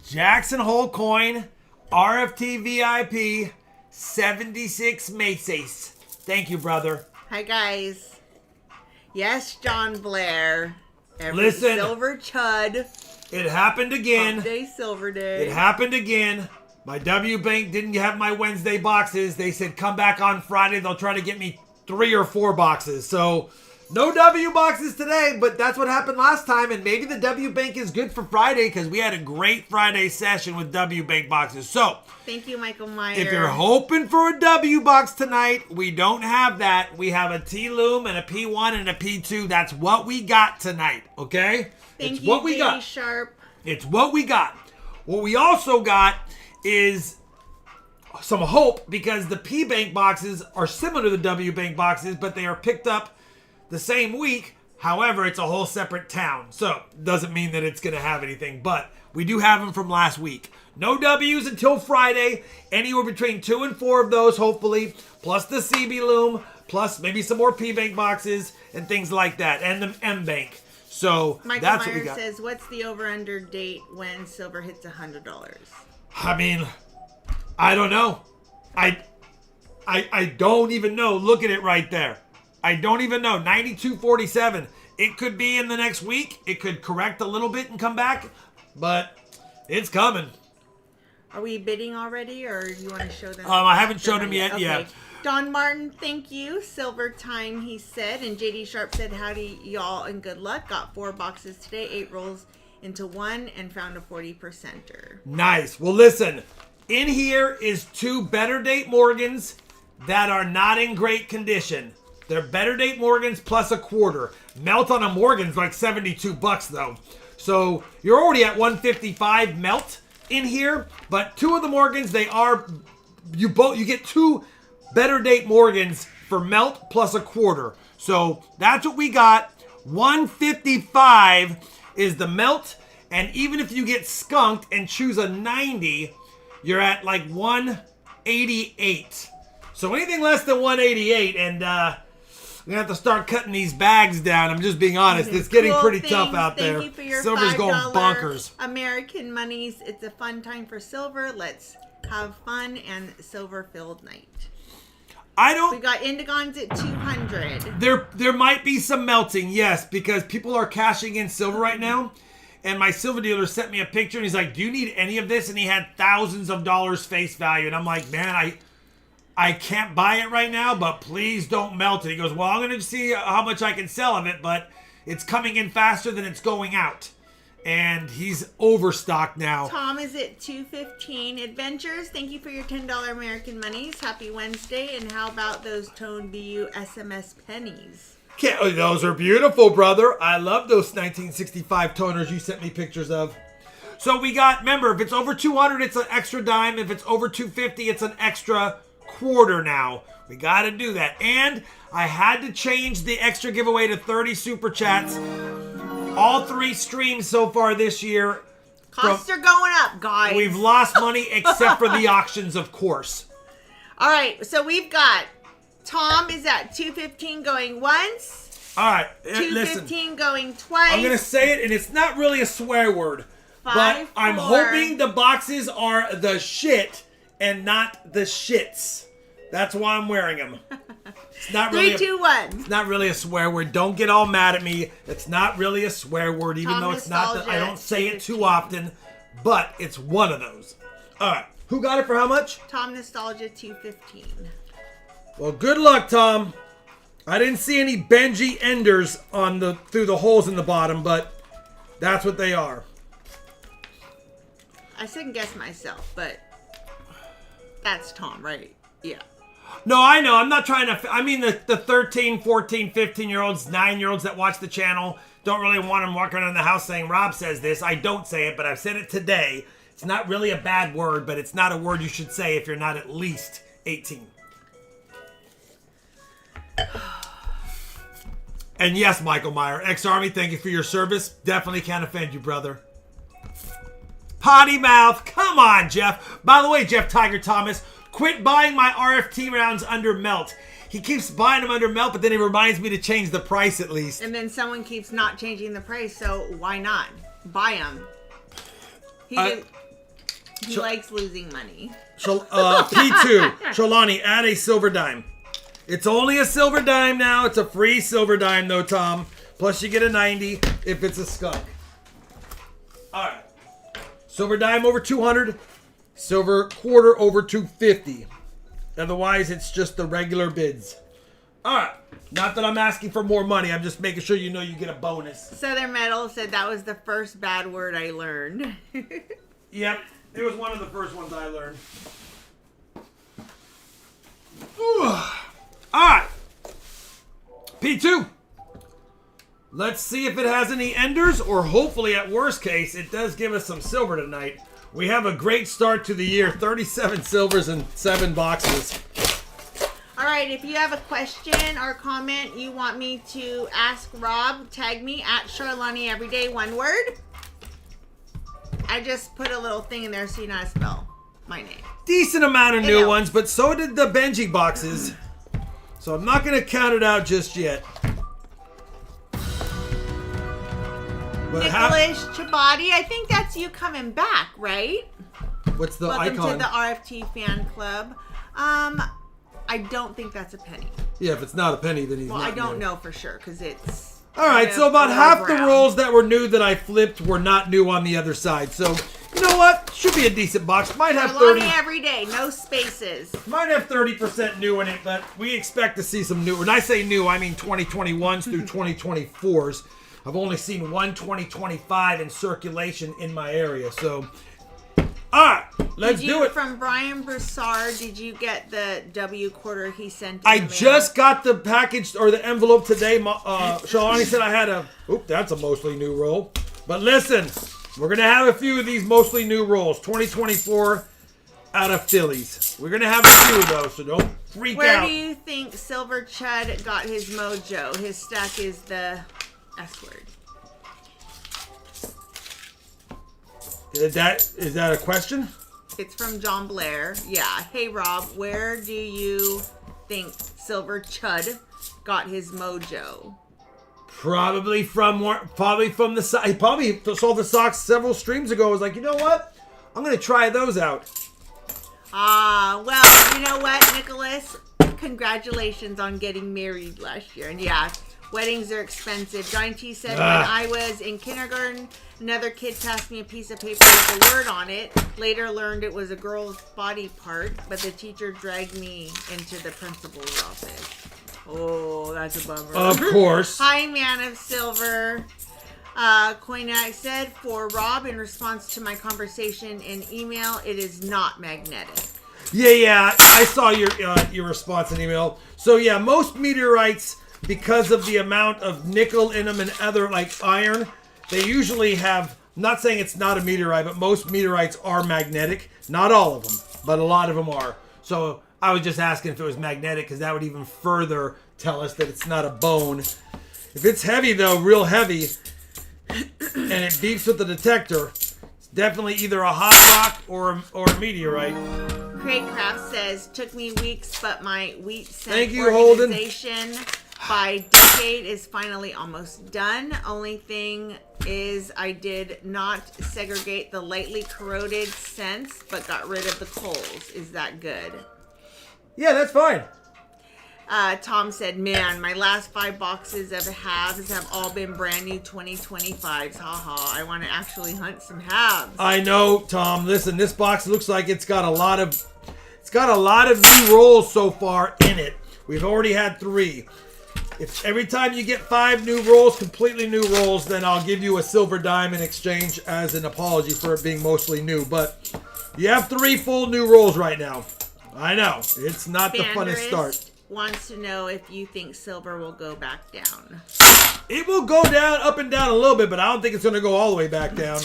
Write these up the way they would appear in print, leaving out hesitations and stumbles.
Jackson Hole coin, RFT VIP, 76 Macy's. Thank you, brother. Hi, guys. Yes, John Blair. Listen. Silver Chud. It happened again. Hump Day, Silver Day. It happened again. My W Bank didn't have my Wednesday boxes. They said come back on Friday. They'll try to get me 3 or 4 boxes. So no W boxes today, but that's what happened last time. And maybe the W Bank is good for Friday because we had a great Friday session with W Bank boxes. So thank you, Michael Meyer. if you're hoping for a W box tonight, we don't have that. We have a T-Loom and a P1 and a P2. That's what we got tonight, okay? Thank you, what we got. Sharp. It's what we got. What we also got is some hope because the P Bank boxes are similar to the W Bank boxes, but they are picked up the same week. However, it's a whole separate town. So, doesn't mean that it's going to have anything, but we do have them from last week. No W's until Friday. Anywhere between 2 and 4 of those, hopefully. Plus the CB Loom. Plus maybe some more P Bank boxes and things like that. And the M Bank. So, Michael that's Meyer what we got. says, what's the over-under date when silver hits $100? I mean, I don't know. I don't even know. Look at it right there. I don't even know. 92.47. It could be in the next week. It could correct a little bit and come back, but it's coming. Are we bidding already, or you want to show them? I haven't showed them yet. Okay. Yeah. Don Martin, thank you. Silver time, he said. And JD Sharp said, howdy, y'all, and good luck. Got 4 boxes today, 8 rolls into 1, and found a 40%er. Nice. Well, listen. In here is 2 Better Date Morgans that are not in great condition. They're Better Date Morgans plus a quarter. Melt on a Morgan's like $72 though. So you're already at 155 melt in here. But 2 of the Morgans, they are you get 2 Better Date Morgans for melt plus a quarter. So that's what we got. 155 is the melt, and even if you get skunked and choose a 90, you're at like 188. So anything less than 188, and I'm going to have to start cutting these bags down. I'm just being honest. It's getting pretty tough out there. Thank you for your Silver's going bonkers. American monies. It's a fun time for silver. Let's have fun and silver-filled night. We got Indigons at 200. There might be some melting, yes, because people are cashing in silver right now. And my silver dealer sent me a picture, and he's like, do you need any of this? And he had thousands of dollars face value. And I'm like, man, I can't buy it right now, but please don't melt it. He goes, well, I'm going to see how much I can sell of it, but it's coming in faster than it's going out. and he's overstocked now. Tom is at $2.15. Adventures, thank you for your $10 American monies. Happy Wednesday. And how about those Tone BU SMS pennies? Oh, those are beautiful, brother. I love those 1965 toners you sent me pictures of. So we got, remember, if it's over 200, it's an extra dime. If it's over 250, it's an extra quarter now. We got to do that. And I had to change the extra giveaway to 30 Super Chats. All 3 streams so far this year. Costs are going up, guys. We've lost money except for the auctions, of course. All right, so we've got Tom is at $2.15 going once. All right, $2.15 going twice. I'm going to say it, and it's not really a swear word. But I'm hoping the boxes are the shit and not the shits. That's why I'm wearing them. It's not really 3, 2, 1. It's not really a swear word. Don't get all mad at me. It's not really a swear word, even though it's not. I don't say it too often, but it's one of those. All right, who got it for how much? Tom Nostalgia $2.15. Well, good luck, Tom. I didn't see any Benji Enders on through the holes in the bottom, but that's what they are. I second guess myself, but that's Tom, right? Yeah. No, I know. I'm not trying to... I mean, the 13, 14, 15-year-olds, 9-year-olds that watch the channel don't really want them walking around the house saying, Rob says this. I don't say it, but I've said it today. It's not really a bad word, but it's not a word you should say if you're not at least 18. And yes, Michael Meyer, ex-Army, thank you for your service. Definitely can't offend you, brother. Potty mouth. Come on, Jeff. By the way, Jeff Tiger Thomas, quit buying my RFT rounds under melt. He keeps buying them under melt, but then he reminds me to change the price at least. And then someone keeps not changing the price, so why not? Buy them. He likes losing money. P2. Sholani, add a silver dime. It's only a silver dime now. It's a free silver dime, though, Tom. Plus, you get a 90 if it's a skunk. All right. Silver dime over 200. Silver quarter over 250. Otherwise, it's just the regular bids. All right. Not that I'm asking for more money. I'm just making sure you know you get a bonus. Southern Metal said that was the first bad word I learned. Yep. It was one of the first ones I learned. All right. P2. Let's see if it has any enders, or hopefully, at worst case, it does give us some silver tonight. We have a great start to the year. 37 silvers and 7 boxes. All right, if you have a question or comment you want me to ask Rob, tag me at Charlani Everyday, one word. I just put a little thing in there so you know how to spell my name. Decent amount of new ones, but so did the Benji boxes. So I'm not going to count it out just yet. But Nicholas Chabadi, I think that's you coming back, right? What's the Welcome icon? to the RFT fan club. I don't think that's a penny. Yeah, if it's not a penny, then he's not Well, I don't new. know for sure because it's... All right, so about half the rolls that were new that I flipped were not new on the other side. So, you know what? Should be a decent box. Might have 30. Every day, no spaces. Might have 30% new in it, but we expect to see some new. When I say new, I mean 2021s through 2024s. I've only seen one 2025 in circulation in my area. So, all right, let's do it. From Brian Broussard, did you get the W quarter he sent? I just got the package or the envelope today. Shalani said I had a. Oop, that's a mostly new roll. But listen, we're gonna have a few of these mostly new rolls. 2024 out of Phillies. We're gonna have a few of those, so don't freak out. Where do you think Silver Chud got his mojo? His stack is the S word. Is that a question? It's from John Blair. Yeah. Hey Rob, where do you think Silver Chud got his mojo? Probably from the side. He probably saw the socks several streams ago. Was like, you know what? I'm gonna try those out. Well, you know what, Nicholas? Congratulations on getting married last year. And yeah, weddings are expensive. Johnny T said when I was in kindergarten, another kid passed me a piece of paper with a word on it. Later learned it was a girl's body part, but the teacher dragged me into the principal's office. Oh, that's a bummer. Of course. Hi, Man of Silver. Coinac said, for Rob, in response to my conversation in email, it is not magnetic. Yeah, I saw your response in email. So yeah, most meteorites, because of the amount of nickel in them and other like iron, they usually have, I'm not saying it's not a meteorite, but most meteorites are magnetic. Not all of them, but a lot of them are. So I was just asking if it was magnetic because that would even further tell us that it's not a bone. If it's heavy though, real heavy, and it beeps with the detector, it's definitely either a hot rock or a meteorite. Craig Craft says, took me weeks, but my wheat scent Thank you, Holden. organization by decade is finally almost done. Only thing is I did not segregate the lightly corroded scents, but got rid of the coals. Is that good? Yeah, that's fine. Tom said, man, my last 5 boxes of halves have all been brand new 2025s. Haha, I want to actually hunt some halves. I know, Tom. Listen, this box looks like it's got a lot of new rolls so far in it. We've already had 3. If every time you get 5 new rolls, completely new rolls, then I'll give you a silver dime in exchange as an apology for it being mostly new. But you have 3 full new rolls right now. I know. It's not the funnest start. Wants to know if you think silver will go back down. It will go down, up and down a little bit, but I don't think it's going to go all the way back down.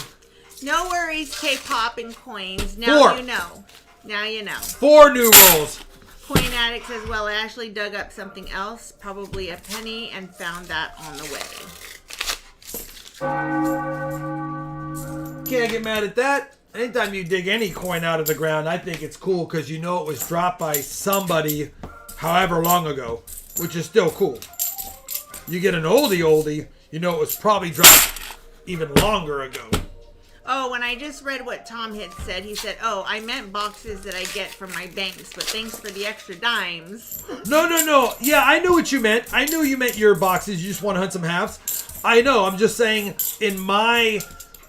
No worries, K-pop and coins. Now you know. Now you know. 4 new rolls. Coin Addict says, well, I actually dug up something else, probably a penny, and found that on the way. Can't get mad at that. Anytime you dig any coin out of the ground, I think it's cool because you know it was dropped by somebody however long ago, which is still cool. You get an oldie, you know it was probably dropped even longer ago. Oh, when I just read what Tom had said, he said, oh, I meant boxes that I get from my banks, but thanks for the extra dimes. No. Yeah, I knew what you meant. I knew you meant your boxes. You just want to hunt some halves. I know. I'm just saying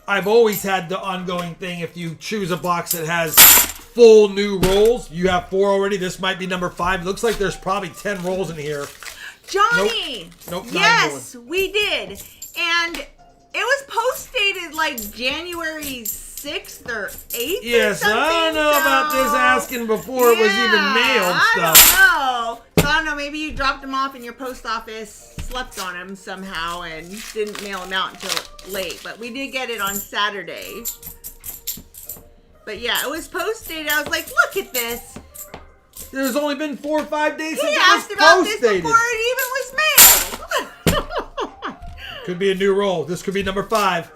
I've always had the ongoing thing. If you choose a box that has full new rolls, you have 4 already. This might be number 5. Looks like there's probably 10 rolls in here. Johnny! Nope. Yes, we did. And it was post-dated like January 6th or 8th Yes, or something. I don't know about this asking before it was even mailed stuff. I don't know. So I don't know, maybe you dropped them off and your post office slept on them somehow and didn't mail them out until late. But we did get it on Saturday. But yeah, it was post-dated. I was like, look at this. There's only been 4 or 5 days He since asked it was about this post-dated. before it even was mailed. Could be a new roll. This could be number 5.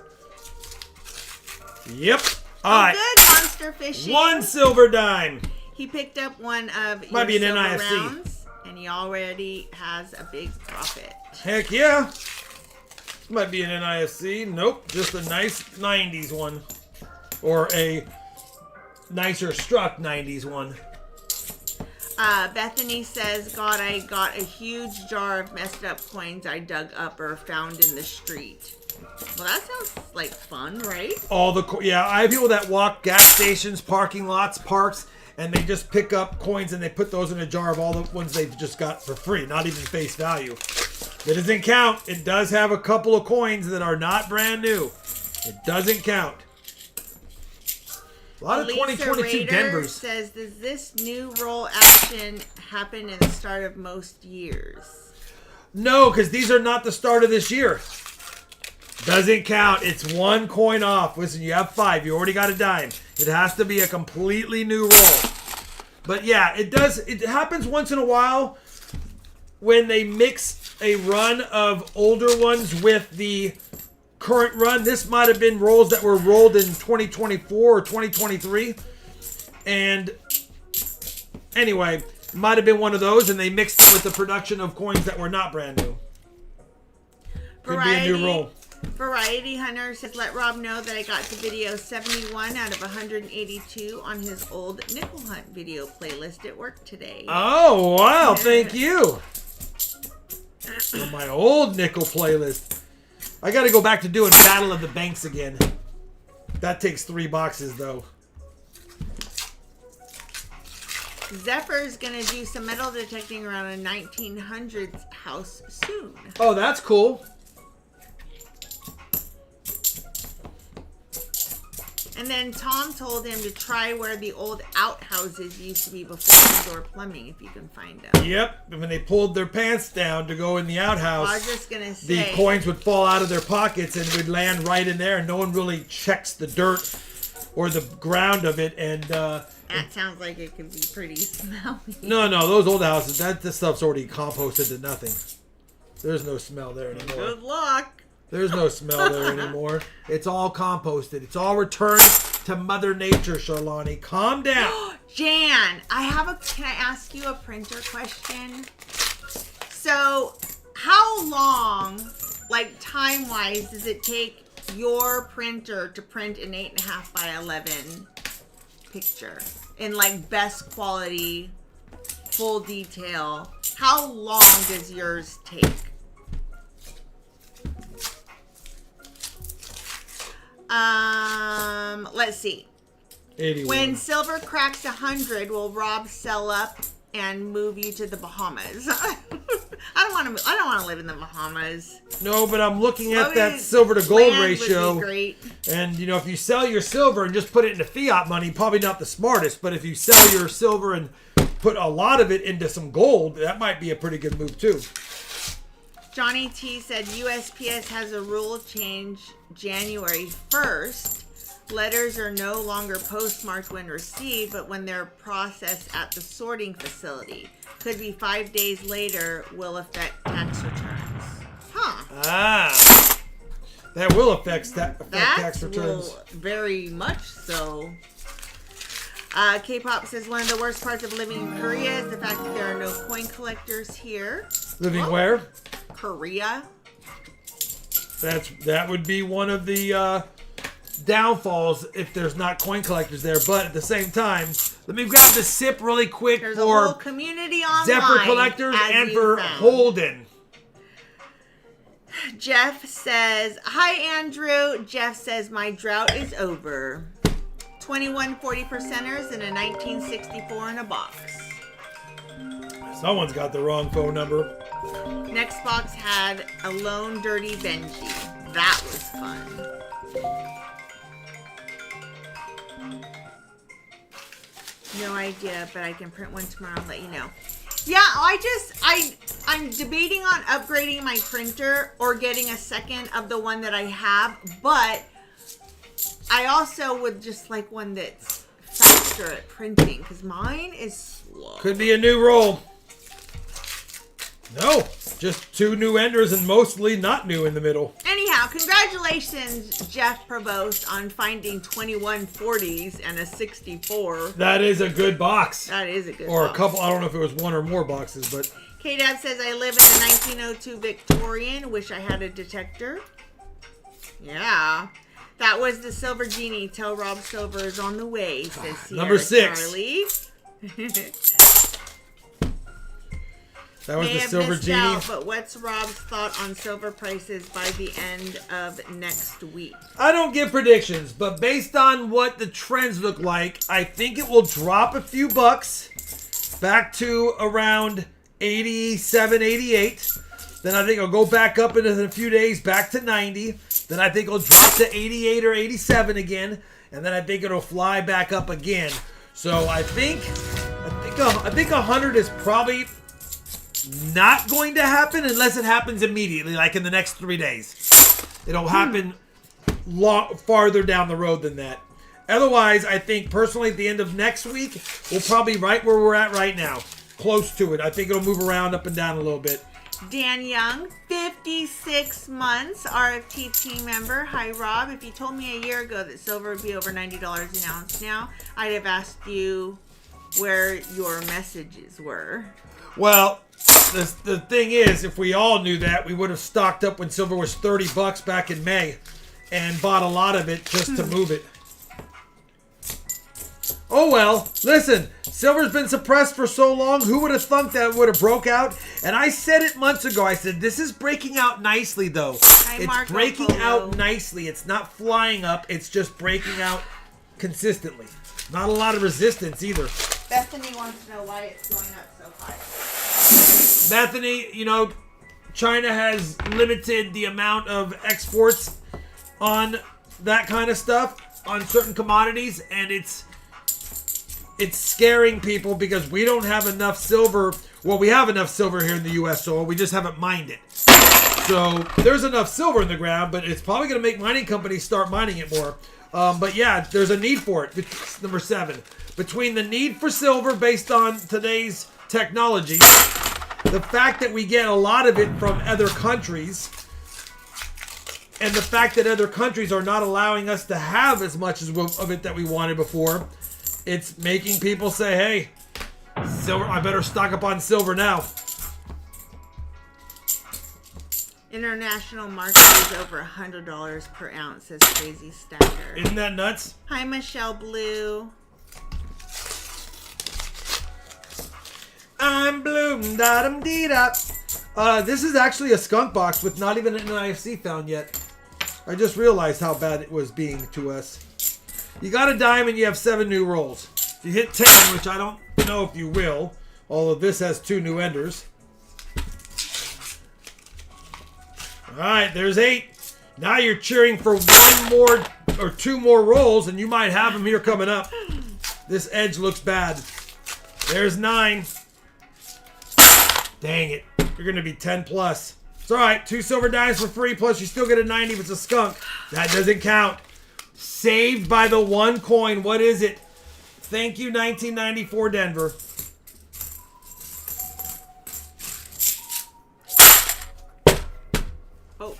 Yep. All right. Good, Monster Fishing. 1 silver dime. He picked up one of Might your be an silver NIFC. rounds, and he already has a big profit. Heck yeah. Might be an NIFC. Nope. Just a nice 90s one. Or a nicer struck 90s one. Bethany says, God, I got a huge jar of messed up coins I dug up or found in the street. Well, that sounds like fun, right? I have people that walk gas stations, parking lots, parks, and they just pick up coins and they put those in a jar of all the ones they've just got for free, not even face value. That doesn't count. It does have a couple of coins that are not brand new. It doesn't count. A lot of 2022 Raider Denvers. Says, does this new roll action happen in the start of most years? No, because these are not the start of this year. Doesn't count. It's 1 coin off. Listen, you have 5. You already got a dime. It has to be a completely new roll. But yeah, it does. It happens once in a while when they mix a run of older ones with the current run. This might have been rolls that were rolled in 2024 or 2023. And anyway, might have been one of those, and they mixed it with the production of coins that were not brand new. Could be a new roll. Variety Hunter says, let Rob know that I got to video 71 out of 182 on his old nickel hunt video playlist at work today. Oh, wow. Thank you. On my old nickel playlist. I got to go back to doing Battle of the Banks again. That takes 3 boxes, though. Zephyr's going to do some metal detecting around a 1900s house soon. Oh, that's cool. And then Tom told him to try where the old outhouses used to be before indoor plumbing, if you can find them. Yep. And when they pulled their pants down to go in the outhouse, I was just going to say, the coins would fall out of their pockets and would land right in there, and no one really checks the dirt or the ground of it. And that sounds like it could be pretty smelly. No, those old houses, this stuff's already composted to nothing. There's no smell there anymore. Good luck. There's no smell there anymore. It's all composted. It's all returned to Mother Nature, Charlani. Calm down. Jan, can I ask you a printer question? So, how long, like time-wise, does it take your printer to print an 8.5 by 11 picture in like best quality, full detail? How long does yours take? Let's see. 81. When silver cracks 100, will Rob sell up and move you to the Bahamas? I don't want to live in the Bahamas. No, but I'm looking at that silver to gold ratio. Would be great. And if you sell your silver and just put it into fiat money, probably not the smartest. But if you sell your silver and put a lot of it into some gold, that might be a pretty good move too. Johnny T said USPS has a rule change January 1st. Letters are no longer postmarked when received, but when they're processed at the sorting facility. Could be 5 days later, will affect tax returns. Huh. That will affect tax returns. Very much so. K-Pop says one of the worst parts of living in Korea is the fact that there are no coin collectors here. Living where? Korea. That would be one of the downfalls if there's not coin collectors there. But at the same time, let me grab the SIP really quick. There's for a whole community online Zephyr collectors and for Holden. Jeff says, hi Andrew. Jeff says, my drought is over. 21 40%ers and a 1964 in a box. Someone's got the wrong phone number. Next box had a lone dirty Benji. That was fun. No idea, but I can print one tomorrow and let you know. Yeah, I'm debating on upgrading my printer or getting a second of the one that I have, but I also would just like one that's faster at printing because mine is slow. Could be a new roll. No, just 2 new enders and mostly not new in the middle. Anyhow, congratulations, Jeff Provost, on finding 21 40s and a 64. That is a good box. That is a good Or box. a couple, I don't know if it was 1 or more boxes, but... K-Dab says, I live in the 1902 Victorian. Wish I had a detector. Yeah. That was the Silver Genie. Tell Rob Silver is on the way, says Sierra Number 6. Charlie. That was the Silver Genie. Out, but what's Rob's thought on silver prices by the end of next week? I don't give predictions, but based on what the trends look like, I think it will drop a few bucks back to around 87, 88. Then I think it'll go back up in a few days back to 90. Then I think it'll drop to 88 or 87 again. And then I think it'll fly back up again. So I think 100 is probably not going to happen unless it happens immediately, like in the next 3 days. It'll happen farther down the road than that. Otherwise, I think personally at the end of next week, we'll probably be right where we're at right now. Close to it. I think it'll move around up and down a little bit. Dan Young, 56 months, RFT team member. Hi, Rob. If you told me a year ago that silver would be over $90 an ounce now, I'd have asked you where your messages were. Well, the thing is, if we all knew that, we would have stocked up when silver was $30 back in May and bought a lot of it just to move it. Oh well, listen, silver's been suppressed for so long, who would have thunk that would have broke out? And I said it months ago, I said, this is breaking out nicely though. Hi, it's Marco breaking Polo. out nicely. It's not flying up, it's just breaking out consistently. Not a lot of resistance either. Bethany wants to know why it's going up so high. Bethany, China has limited the amount of exports on that kind of stuff. on certain commodities, and it's scaring people because we don't have enough silver. Well, we have enough silver here in the U.S. soil. We just haven't mined it. So there's enough silver in the ground, but it's probably going to make mining companies start mining it more. But yeah, there's a need for it. Number 7. Between the need for silver based on today's technology, the fact that we get a lot of it from other countries, and the fact that other countries are not allowing us to have as much of it that we wanted before, it's making people say, hey, silver, I better stock up on silver now. International market is over $100 per ounce, says Crazy Stacker. Isn't that nuts? Hi, Michelle Blue. I'm blue, da-dum-dee-da. This is actually a skunk box with not even an IFC found yet. I just realized how bad it was being to us. You got a dime and you have 7 new rolls. If you hit 10, which I don't know if you will, although this has 2 new enders. Alright, there's 8. Now you're cheering for 1 more or 2 more rolls, and you might have them here coming up. This edge looks bad. There's 9. Dang it. You're going to be 10 plus. It's alright. 2 silver dimes for free, plus you still get a 90 if it's a skunk. That doesn't count. Saved by the 1 coin. What is it? Thank you, 1994 Denver. Oh.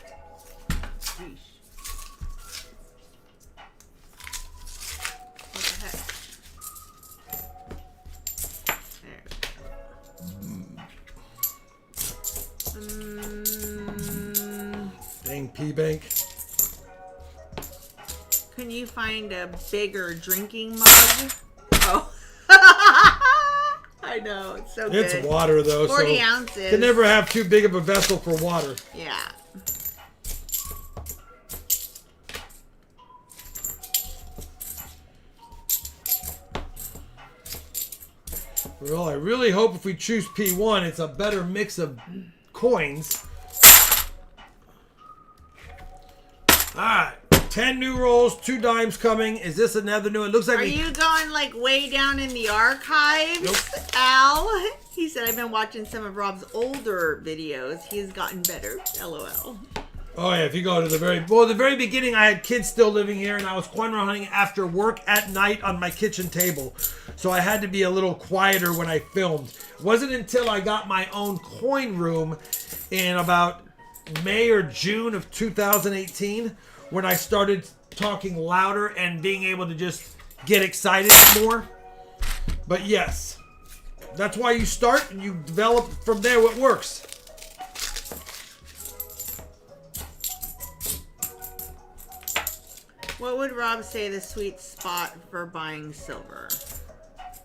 Yeesh. What the heck? There we go. Dang P-Bank. Can you find a bigger drinking mug? Oh. I know, it's so good. It's water, though. 40 so ounces. Can never have too big of a vessel for water. Yeah. Well, I really hope if we choose P1, it's a better mix of coins. Alright. 10 new rolls, 2 dimes coming. Is this another new one? Looks like Are you going like way down in the archives, Nope. Al? He said, I've been watching some of Rob's older videos. He's gotten better. LOL. Oh yeah, if you go to the very beginning, I had kids still living here, and I was coin hunting after work at night on my kitchen table. So I had to be a little quieter when I filmed. It wasn't until I got my own coin room in about May or June of 2018 when I started talking louder and being able to just get excited more. But yes, that's why you start and you develop from there what works. What would Rob say the sweet spot for buying silver?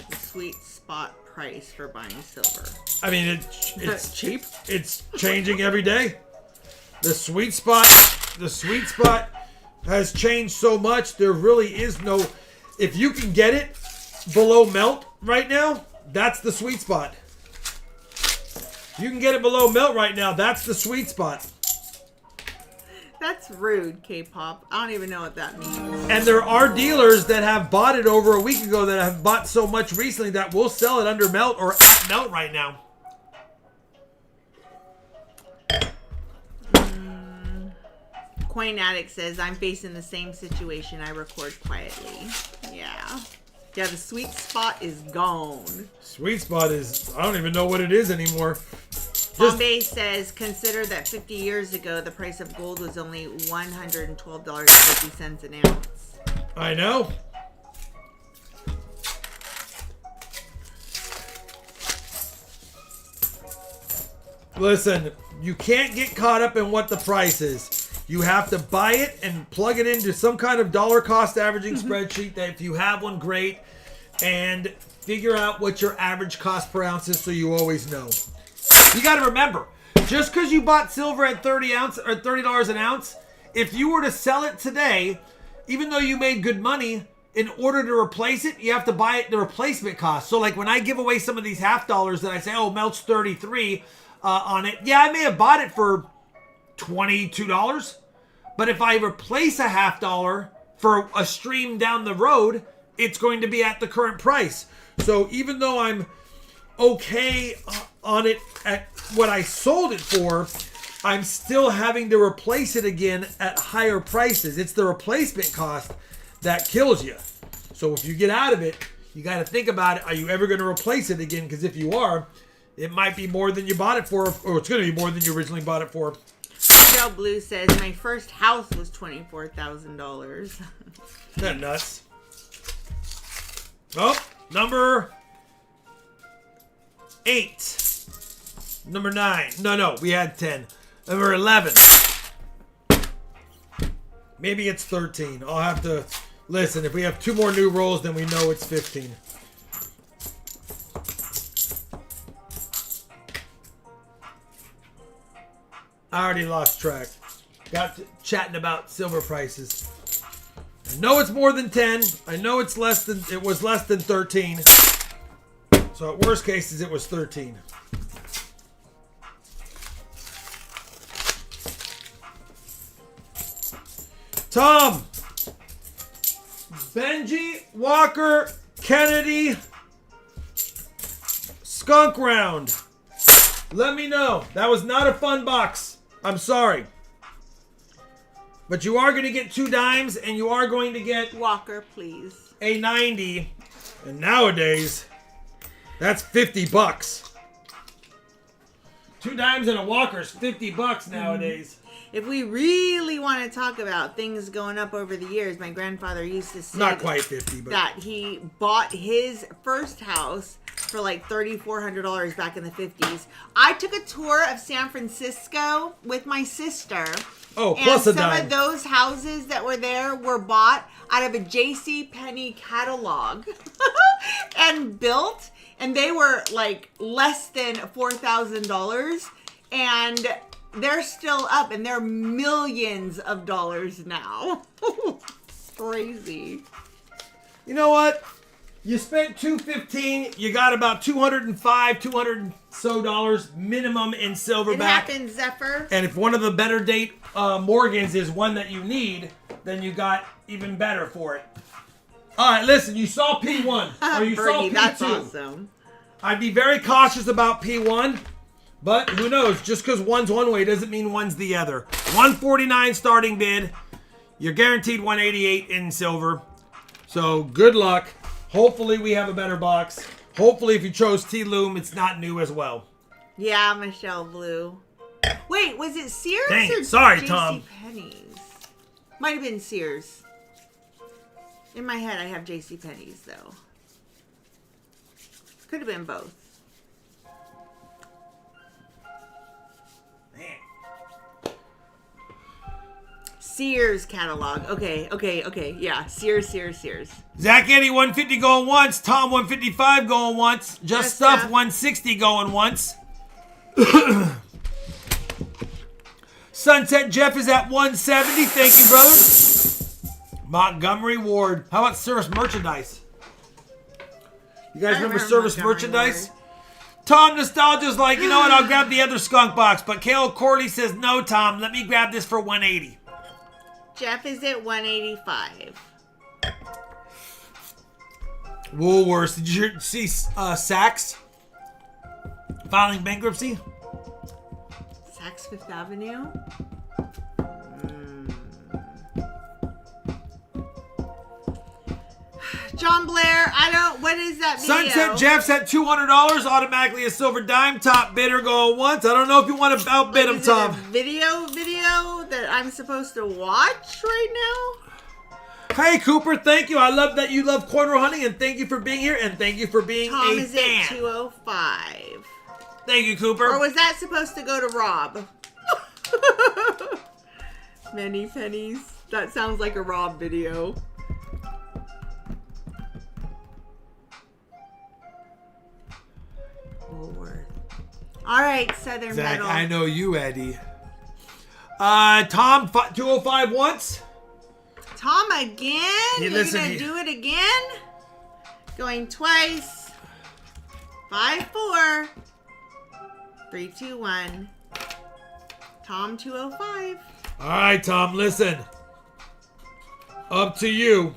The sweet spot price for buying silver. I mean, it's cheap. It's changing every day. The sweet spot has changed so much. There really is no. If you can get it below melt right now, that's the sweet spot. If you can get it below melt right now, that's the sweet spot. That's rude, K-pop. I don't even know what that means. And there are dealers that have bought it over a week ago that have bought so much recently that will sell it under melt or at melt right now. Coin Addict says, I'm facing the same situation. I record quietly. Yeah. Yeah, the sweet spot is gone. Sweet spot is, I don't even know what it is anymore. Bombay says, consider that 50 years ago, the price of gold was only $112.50 an ounce. I know. Listen, you can't get caught up in what the price is. You have to buy it and plug it into some kind of dollar cost averaging spreadsheet that if you have one, great. And figure out what your average cost per ounce is so you always know. You got to remember, just because you bought silver at $30 an ounce, if you were to sell it today, even though you made good money, in order to replace it, you have to buy it the replacement cost. So like when I give away some of these half dollars that I say, oh, melt's 33 on it. Yeah, I may have bought it for $22. But if I replace a half dollar for a stream down the road, it's going to be at the current price. So even though I'm okay on it at what I sold it for, I'm still having to replace it again at higher prices. It's the replacement cost that kills you. So if you get out of it, you got to think about it. Are you ever going to replace it again? Because if you are, it might be more than you bought it for, or it's going to be more than you originally bought it for. Michelle Blue says, my first house was $24,000. Isn't that nuts? Oh, number 8. Number 9. No, we had 10. Number 11. Maybe it's 13. I'll have to listen. If we have 2 more new rolls, then we know it's 15. I already lost track. Got to chatting about silver prices. I know it's more than 10. I know it was less than 13. So at worst cases, it was 13. Tom, Benji, Walker, Kennedy, Skunk Round. Let me know. That was not a fun box. I'm sorry. But you are going to get 2 dimes, and you are going to get Walker, please. a 90. And nowadays, that's $50. 2 dimes and a Walker is $50 nowadays. If we really want to talk about things going up over the years, my grandfather used to say Not quite 50, but that he bought his first house for like $3,400 back in the 50s. I took a tour of San Francisco with my sister. oh, plus a and some dime. of those houses that were there were bought out of a J.C. Penney catalog and built, and they were like less than $4,000, and they're still up, and they're millions of dollars now. Crazy. You know what? You spent $215. You got about $200 minimum in silver It back. happens, Zephyr. And if one of the better date Morgans is one that you need, then you got even better for it. All right, listen. You saw P1 or you saw Bergie, P2. that's awesome. I'd be very cautious about P1. But who knows? Just because one's one way doesn't mean one's the other. 149 starting bid. You're guaranteed 188 in silver. So good luck. Hopefully we have a better box. Hopefully if you chose T-Loom, it's not new as well. Yeah, Michelle Blue. Wait, was it Sears Dang, or sorry, JC Tom. Penney's? Might have been Sears. In my head, I have J.C. Penney's though. Could have been both. Man. Sears catalog. Okay. Yeah, Sears. Zach Eddie 150 going once. Tom 155 going once. Just Stuff 160 going once. Sunset Jeff is at 170. Thank you, brother. Montgomery Ward. How about Service Merchandise? You guys remember Service Merchandise? Ward. Tom Nostalgia's like, you know what? I'll grab the other skunk box. But Kale Corley says, no, Tom. Let me grab this for 180. Jeff is at 185. Woolworths. Did you see Saks filing bankruptcy? Saks Fifth Avenue. John Blair, what is that video? Sunset Jeff's at $200, automatically a silver dime. Top bidder going once. I don't know if you want to outbid him, Tom. Is it a video that I'm supposed to watch right now? Hey, Cooper, thank you. I love that you love cornrow hunting, and thank you for being here, and thank you for being Tom a is fan. at 205. Thank you, Cooper. Or was that supposed to go to Rob? Many pennies. That sounds like a Rob video. Woolworth. All right, Southern Zach, Metal. I know you, Eddie. Tom, 205 once. Tom again? Hey, You're listen, going to do it again? Going twice. 5, 4. 3, 2, 1. Tom 205. All right, Tom, listen. Up to you.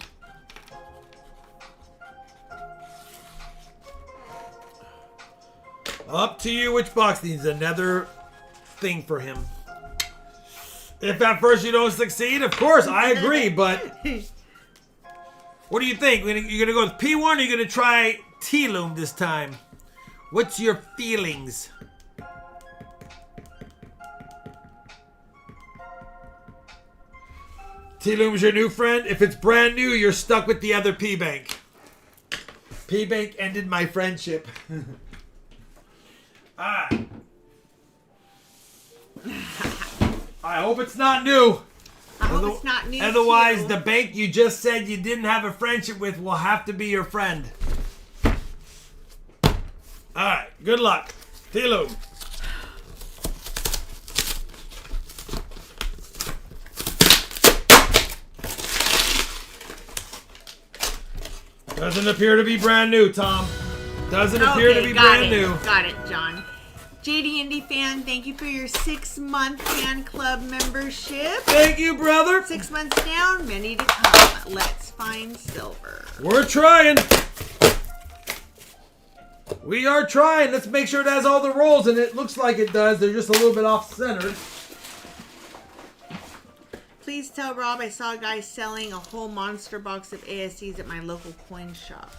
Up to you which box needs another thing for him. If at first you don't succeed, of course, I agree, but what do you think? You're going to go with P1 or are you going to try T-Loom this time? What's your feelings? T-Loom is your new friend. If it's brand new, you're stuck with the other P-Bank. P-Bank ended my friendship. Alright. I hope it's not new. I hope it's not new. Otherwise, too. the bank you just said you didn't have a friendship with will have to be your friend. Alright, good luck. T-Loom. Doesn't appear to be brand new, Tom. Doesn't appear to be brand new. Got it, John. JD Indie Fan, thank you for your 6-month fan club membership. Thank you, brother. 6 months down, many to come. Let's find silver. We're trying. We are trying. Let's make sure it has all the rolls, and it looks like it does. They're just a little bit off-centered. Please tell Rob I saw a guy selling a whole monster box of ASCs at my local coin shop.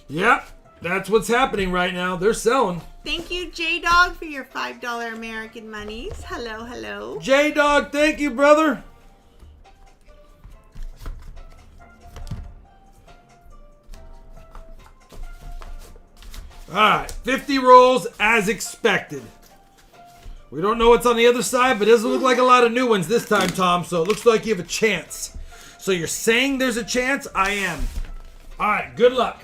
Yep, that's what's happening right now. They're selling. Thank you, J-Dog, for your $5 American monies. Hello, hello. J-Dog, thank you, brother. All right, 50 rolls as expected. We don't know what's on the other side, but it doesn't look like a lot of new ones this time, Tom, so it looks like you have a chance. So you're saying there's a chance? I am. All right, good luck.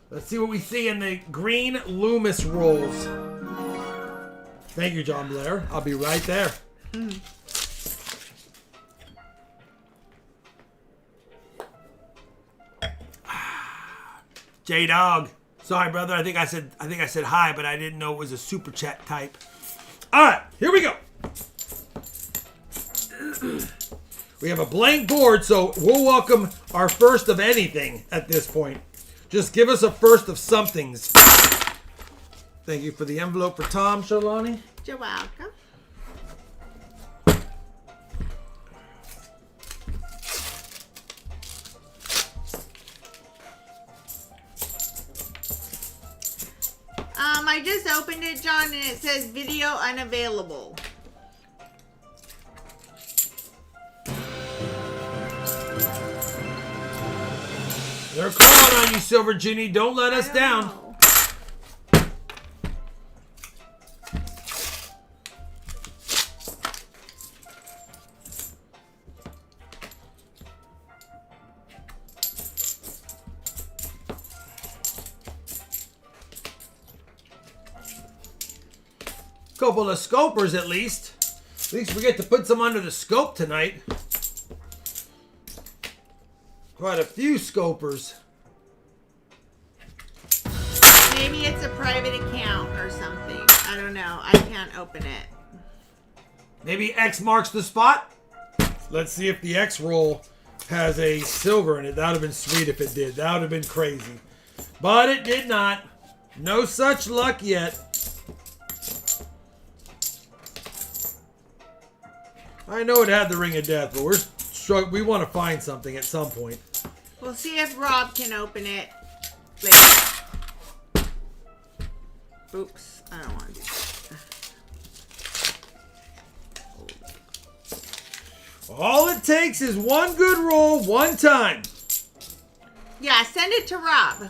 Let's see what we see in the green Loomis rolls. Thank you, John Blair. I'll be right there. J-Dog. Sorry, brother. I think I said hi, but I didn't know it was a super chat type. All right, here we go. We have a blank board, so we'll welcome our first of anything at this point. Just give us a first of somethings. Thank you for the envelope for Tom, Shalani. You're welcome. I just opened it, John, and it says video unavailable. They're calling on you, Silver Genie. Don't let us down. Know. Couple of scopers at least. At least we get to put some under the scope tonight. Quite a few scopers. Maybe it's a private account or something. I don't know. I can't open it. Maybe X marks the spot. Let's see if the X roll has a silver in it. That would have been sweet if it did. That would have been crazy. But it did not. No such luck yet. I know it had the Ring of Death, but we want to find something at some point. We'll see if Rob can open it later. Oops, I don't want to do that. All it takes is one good roll, one time. Yeah, send it to Rob.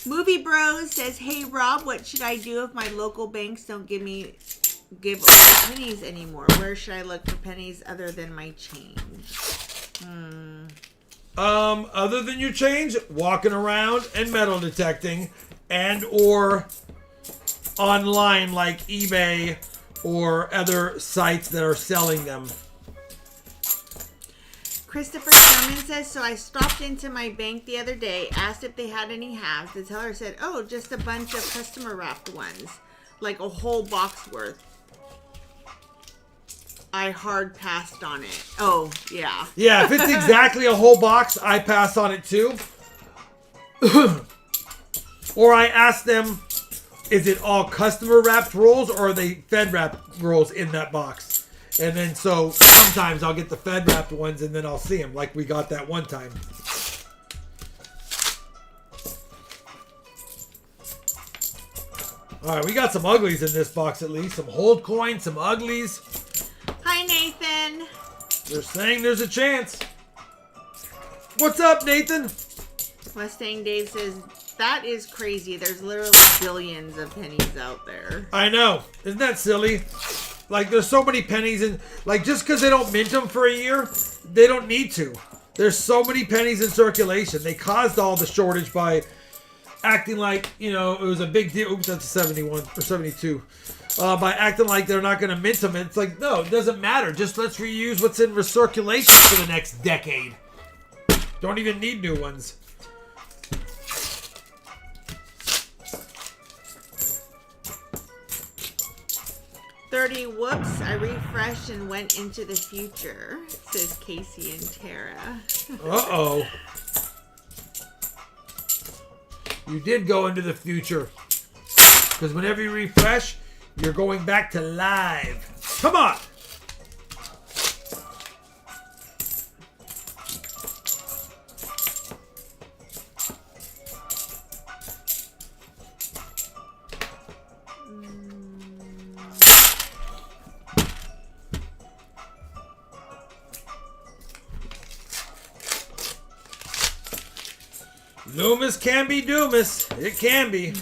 Movie Bros says, hey Rob, what should I do if my local banks don't give away pennies anymore? Where should I look for pennies other than my change? Other than your change, walking around and metal detecting, and or online like eBay or other sites that are selling them. Christopher Sherman says, so I stopped into my bank the other day, asked if they had any halves. The teller said, oh, just a bunch of customer wrapped ones, like a whole box worth. I hard passed on it. Oh, yeah. Yeah, if it's exactly a whole box, I pass on it too. Or I ask them, is it all customer wrapped rolls or are they Fed wrapped rolls in that box? And then so sometimes I'll get the Fed wrapped ones and then I'll see them like we got that one time. All right, we got some uglies in this box at least. Some hold coins, some uglies. Hi, Nathan. They're saying there's a chance. What's up, Nathan? Mustang Dave says, that is crazy. There's literally billions of pennies out there. I know. Isn't that silly? Like, there's so many pennies in... Like, just because they don't mint them for a year, they don't need to. There's so many pennies in circulation. They caused all the shortage by acting like, you know, it was a big deal. Oops, that's a 71 or 72. By acting like they're not going to mint them. It's like, no, it doesn't matter. Just let's reuse what's in recirculation for the next decade. Don't even need new ones. Whoops, I refreshed and went into the future, says Casey and Tara. Uh-oh. You did go into the future. Because whenever you refresh, you're going back to live. Come on! Loomis can be Doomis. It can be.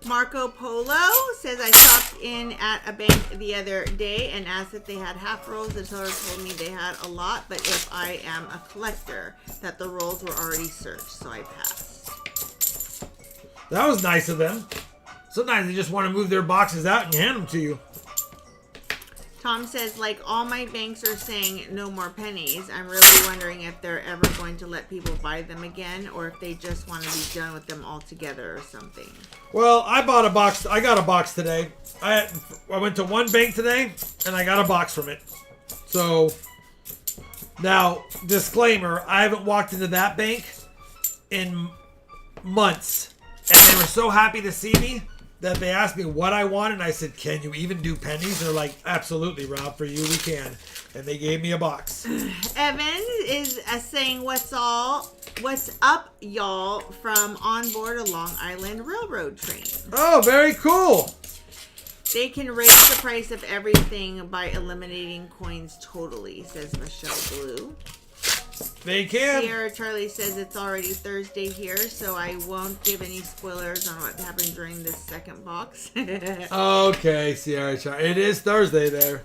Marco Polo says, I stopped in at a bank the other day and asked if they had half rolls. The teller told me they had a lot, but if I am a collector, that the rolls were already searched, so I passed. That was nice of them. Sometimes they just want to move their boxes out and hand them to you. Tom says, like all my banks are saying no more pennies, I'm really wondering if they're ever going to let people buy them again or if they just want to be done with them altogether or something. Well, I bought a box. I got a box today. I went to one bank today and I got a box from it. So, now, disclaimer, I haven't walked into that bank in months. And they were so happy to see me that they asked me what I wanted, and I said, can you even do pennies? They're like, absolutely, Rob, for you we can. And they gave me a box. Evan is saying, what's up, y'all, from on board a Long Island Railroad train. Oh, very cool. They can raise the price of everything by eliminating coins totally, says Michelle Blue. They can. Sierra Charlie says it's already Thursday here, so I won't give any spoilers on what happened during this second box. Okay, Sierra Charlie. It is Thursday there.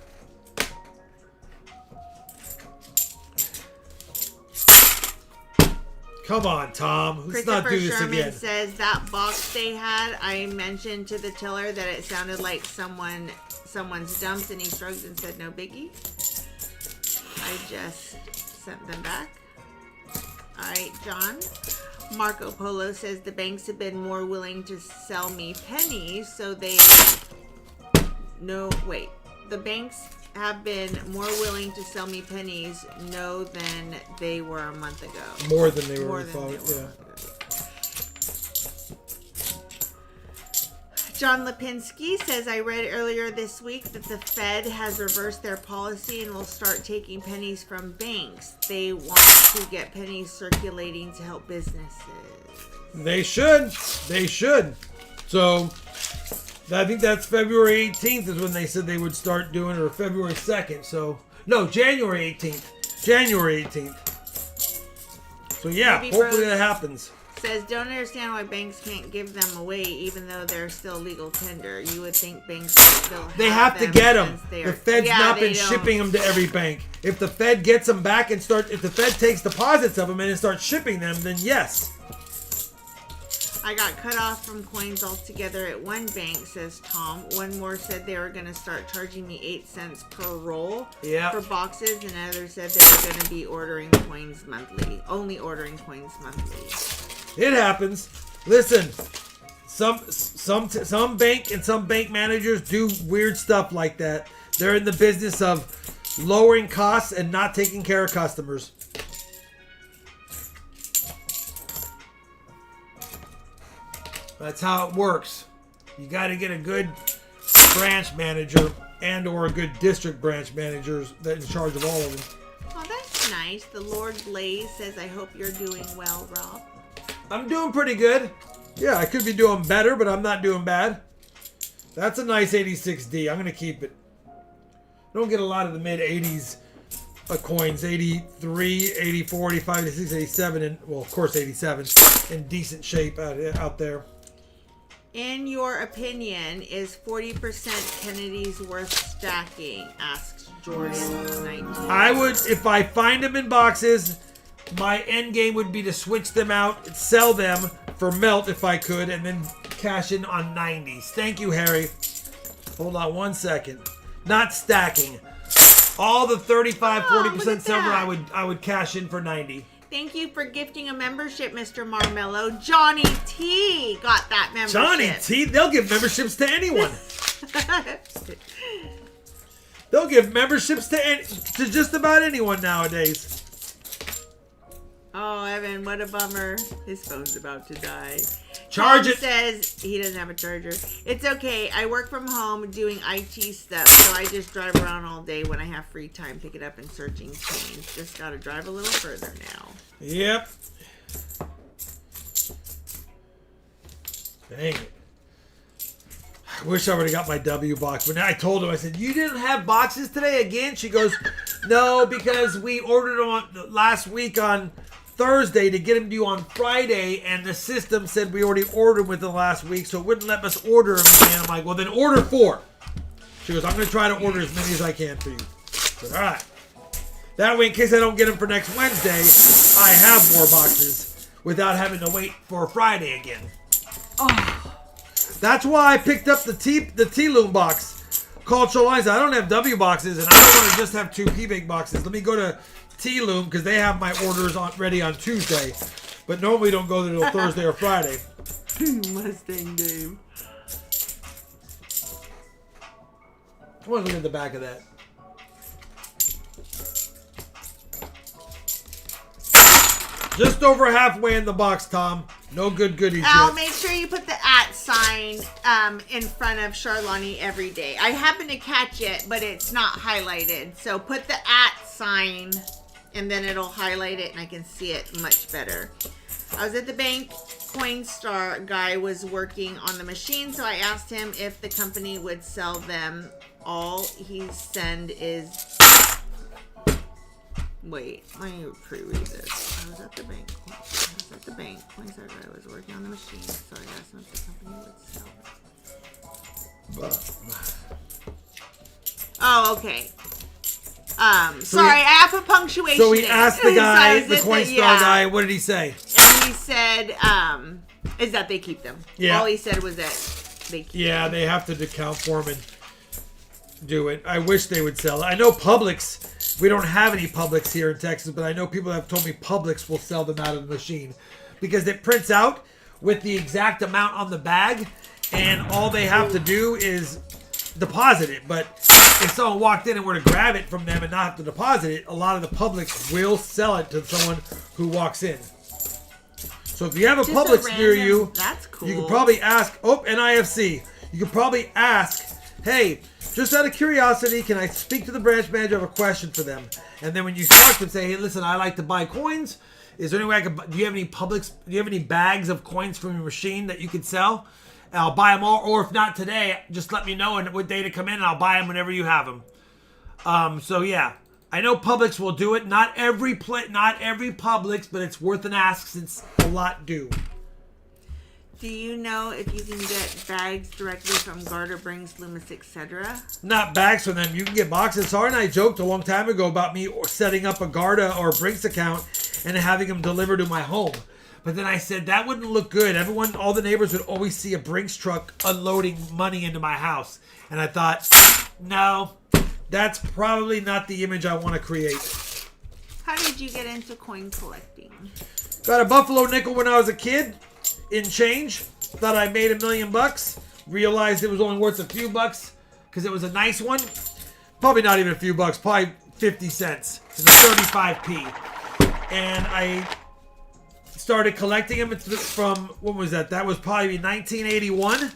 Come on, Tom. Let's not do this Sherman again. says that box they had, I mentioned to the tiller that it sounded like someone's dumped, and he shrugged and said no biggie. I just sent them back. Alright, John. Marco Polo says the banks have been more willing to sell me pennies, so they... No, wait. The banks have been more willing to sell me pennies than they were a month ago. More than they were. Yeah. John Lipinski says, I read earlier this week that the Fed has reversed their policy and will start taking pennies from banks. They want to get pennies circulating to help businesses. They should. They should. So, I think that's February 18th is when they said they would start doing it, or February 2nd. So, no, January 18th. January 18th. So, yeah, Maybe hopefully Rose that happens. Says, don't understand why banks can't give them away even though they're still legal tender. You would think banks would still have They have to get them. The Fed's not been they don't. shipping them to every bank. If the Fed gets them back and if the Fed takes deposits of them and starts shipping them, then yes. I got cut off from coins altogether at one bank, says Tom. One more said they were going to start charging me 8 cents per roll for boxes, and others said they were going to be ordering coins monthly. Only ordering coins monthly. It happens. Listen, Some bank and some bank managers do weird stuff like that. They're in the business of lowering costs and not taking care of customers. That's how it works. You got to get a good branch manager and or a good district branch manager that's in charge of all of them. Oh, that's nice. The Lord Blaze says, I hope you're doing well, Rob. I'm doing pretty good. Yeah, I could be doing better, but I'm not doing bad. That's a nice 86D. I'm going to keep it. I don't get a lot of the mid-80s coins. 83, 84, 85, 86, 87, and, well, of course, 87. In decent shape out there. In your opinion, is 40% Kennedy's worth stacking? Asks Jordan19. I would, if I find them in boxes, my end game would be to switch them out, sell them for melt if I could, and then cash in on 90s. Thank you, Harry. Hold on 1 second. Not stacking. All the 35, 40% silver, I would cash in for 90. Thank you for gifting a membership, Mr. Marmello. Johnny T got that membership. Johnny T, they'll give memberships to anyone. They'll give memberships to just about anyone nowadays. Oh, Evan, what a bummer. His phone's about to die. Charge Tom it. Says he doesn't have a charger. It's okay. I work from home doing IT stuff, so I just drive around all day when I have free time, pick it up and searching chains. Just got to drive a little further now. Yep. Dang it. I wish I would have got my W box. But I told him, I said, you didn't have boxes today again? She goes, no, because we ordered them last week on Thursday to get them to you on Friday, and the system said we already ordered them within the last week, so it wouldn't let us order them again. I'm like, well, then order 4. She goes, I'm going to try to order as many as I can for you. I said, all right. That way, in case I don't get them for next Wednesday, I have more boxes without having to wait for Friday again. Oh. That's why I picked up the T-Loom box. Cultural Lines. I don't have W boxes, and I don't want to just have 2 P-Bake boxes. Let me go to T-Loom because they have my orders ready on Tuesday, but normally don't go there until Thursday or Friday. Mustang Dave. I want to look at the back of that. Just over halfway in the box, Tom. No good goodies Al, yet. make sure you put the @ in front of Charlani every day. I happen to catch it, but it's not highlighted. So put the @ and then it'll highlight it and I can see it much better. I was at the bank. Coinstar guy was working on the machine, so I asked him if the company would sell them. All he send is... Wait, let me pre-read this. I was at the bank. Coinstar guy was working on the machine, so I asked him if the company would sell them. Oh, okay. Sorry, I have a punctuation. So he asked the guy, the Coinstar guy, what did he say? And he said, is that they keep them. Yeah. All he said was that they keep them. Yeah, they have to account for them and do it. I wish they would sell it. I know Publix, we don't have any Publix here in Texas, but I know people have told me Publix will sell them out of the machine because it prints out with the exact amount on the bag, and all they have to do is deposit it. But if someone walked in and were to grab it from them and not have to deposit it, a lot of the Publix will sell it to someone who walks in. So if you have a Publix near you, that's cool. you could probably ask, NIFC. You could probably ask, hey, just out of curiosity, can I speak to the branch manager? I have a question for them. And then when you talk to them, say, hey, listen, I like to buy coins. Is there any way I could, do you have any Publix, do you have any bags of coins from your machine that you could sell? And I'll buy them all, or if not today, just let me know what day to come in, and I'll buy them whenever you have them. So yeah, I know Publix will do it. Not every Publix, but it's worth an ask since a lot do. Do you know if you can get bags directly from Garter Brings, Loomis, etc.? Not bags from them. You can get boxes. Sorry, and I joked a long time ago about me setting up a Garda or Brinks account and having them delivered to my home. But then I said, that wouldn't look good. All the neighbors would always see a Brinks truck unloading money into my house. And I thought, no, that's probably not the image I want to create. How did you get into coin collecting? Got a Buffalo nickel when I was a kid in change. thought I made $1 million. Realized it was only worth a few bucks because it was a nice one. Probably not even a few bucks. Probably 50 cents. It's a 35p. And I started collecting them from, when was that? That was probably 1981.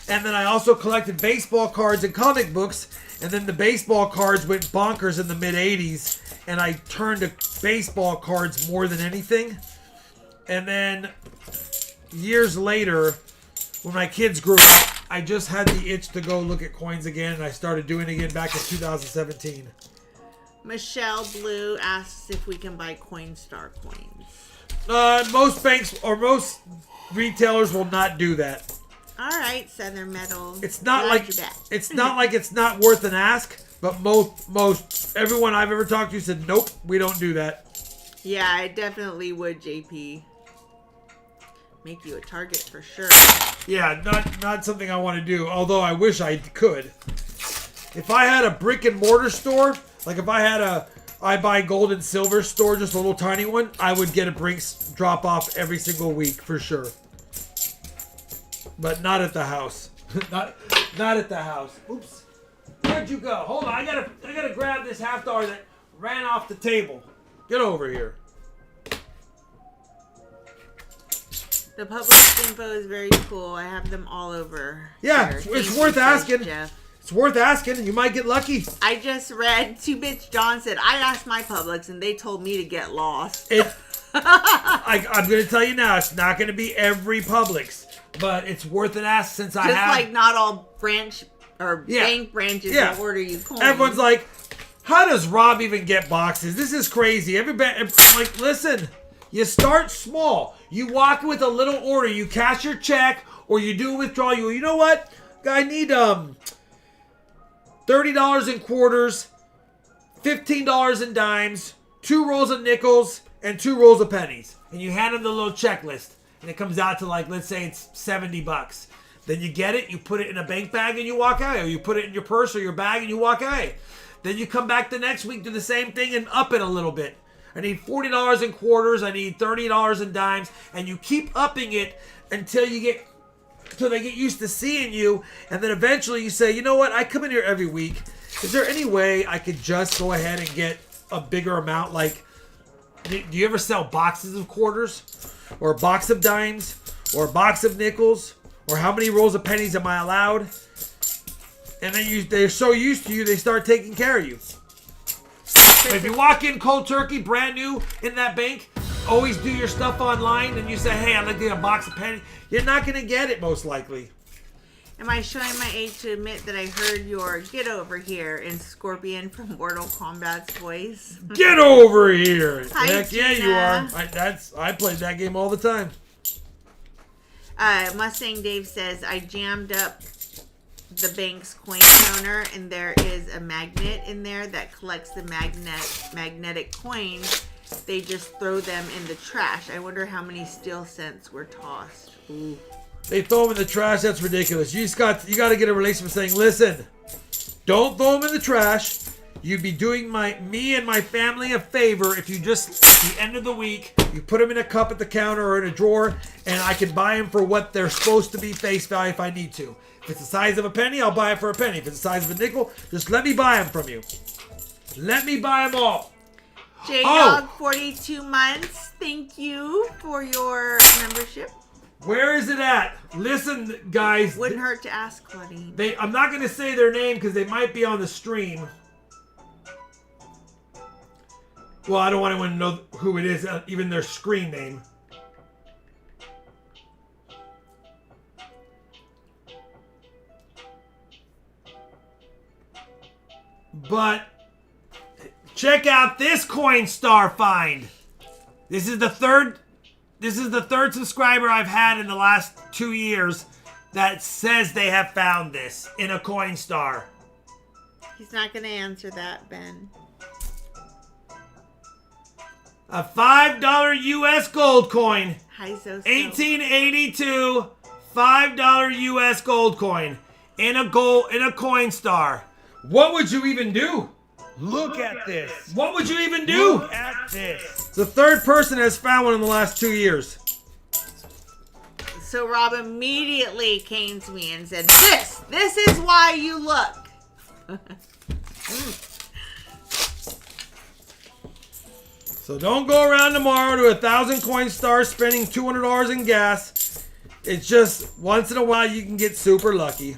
And then I also collected baseball cards and comic books. And then the baseball cards went bonkers in the mid-80s. And I turned to baseball cards more than anything. And then years later, when my kids grew up, I just had the itch to go look at coins again. And I started doing it again back in 2017. Michelle Blue asks if we can buy Coinstar coins. Most banks or most retailers will not do that. All right, Southern Metal. It's not like it's not worth an ask, but most everyone I've ever talked to said nope, we don't do that. Yeah, I definitely would, JP. Make you a target for sure. Yeah, not something I want to do. Although I wish I could. If I had a brick and mortar store, like if I had a I buy gold and silver store, just a little tiny one, I would get a Brinks drop off every single week for sure. But not at the house. not at the house. Oops. Where'd you go? Hold on. I gotta grab this $50 that ran off the table. Get over here. The public info is very cool. I have them all over. Yeah, it's worth asking. Jeff. It's worth asking. You might get lucky. I just read 2Bits John said, I asked my Publix and they told me to get lost. I'm going to tell you now, it's not going to be every Publix, but it's worth an ask since I have. Just like not all branch or bank branches will order you coins. Everyone's like, how does Rob even get boxes? This is crazy. Everybody, like, listen, you start small. You walk with a little order. You cash your check or you do a withdrawal. You know what? I need $30 in quarters, $15 in dimes, 2 rolls of nickels, and 2 rolls of pennies. And you hand them the little checklist. And it comes out to, like, let's say it's $70. Then you get it, you put it in a bank bag and you walk out. Or you put it in your purse or your bag and you walk out. Then you come back the next week, do the same thing and up it a little bit. I need $40 in quarters, I need $30 in dimes. And you keep upping it until they get used to seeing you, and then eventually you say, you know what, I come in here every week. Is there any way I could just go ahead and get a bigger amount? Like, do you ever sell boxes of quarters? Or a box of dimes? Or a box of nickels? Or how many rolls of pennies am I allowed? And then they're so used to you, they start taking care of you. If you walk in cold turkey, brand new in that bank, always do your stuff online, and you say, hey, I'd like to get a box of pennies. You're not going to get it, most likely. Am I showing my age to admit that I heard your "get over here" in Scorpion from Mortal Kombat's voice? Get over here! Hi, Heck Gina. yeah, you are. I played that game all the time. Mustang Dave says, I jammed up the bank's coin counter, and there is a magnet in there that collects the magnetic coins. They just throw them in the trash. I wonder how many steel cents were tossed. Ooh. They throw them in the trash. That's ridiculous. You got to get a relationship saying, listen, don't throw them in the trash. You'd be doing me and my family a favor if you just, at the end of the week, you put them in a cup at the counter or in a drawer, and I can buy them for what they're supposed to be face value if I need to. If it's the size of a penny, I'll buy it for a penny. If it's the size of a nickel, just let me buy them from you. Let me buy them all. J-Dog, 42 months. Thank you for your membership. Where is it at? Listen, guys. Wouldn't hurt to ask, Claudine. I'm not going to say their name because they might be on the stream. Well, I don't want anyone to know who it is, even their screen name. But check out this Coinstar find. This is the third subscriber I've had in the last 2 years that says they have found this in a Coinstar. He's not going to answer that, Ben. A $5 US gold coin. Hi, Zoso. 1882 $5 US gold coin in a Coinstar. What would you even do? Look at this. What would you even do? Look at this. The third person has found one in the last 2 years. So Rob immediately came to me and said, this is why you look. So don't go around tomorrow to 1,000 coin stars spending $200 in gas. It's just once in a while you can get super lucky.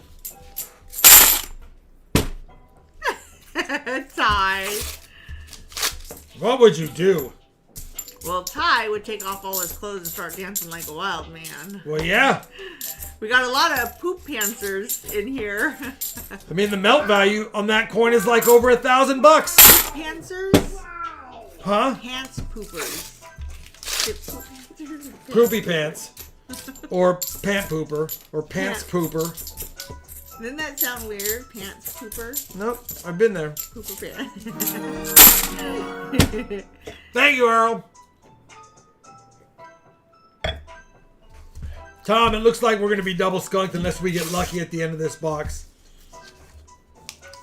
Ty. What would you do? Well, Ty would take off all his clothes and start dancing like a wild man. Well, yeah. We got a lot of poop pantsers in here. I mean, the melt value on that coin is like over $1,000 bucks. Pantsers? Huh? Pants poopers. Poopy pants. Or pant pooper. Or pants pooper. Doesn't that sound weird? Pants pooper? Nope, I've been there. Pooper pants. Thank you, Earl. Tom, it looks like we're going to be double skunked unless we get lucky at the end of this box.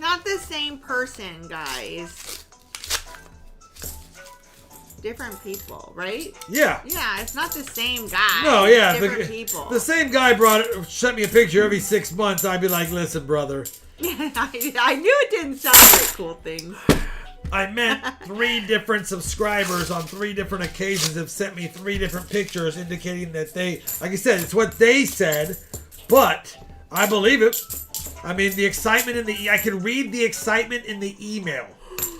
Not the same person, guys. Different people, right? Yeah. Yeah, it's not the same guy. No, yeah. It's different people. The same guy sent me a picture every 6 months. I'd be like, listen, brother. I knew it didn't sound like cool things. I meant 3 different subscribers on 3 different occasions have sent me 3 different pictures indicating that they, like I said, it's what they said, but I believe it. I mean, the excitement I can read the excitement in the email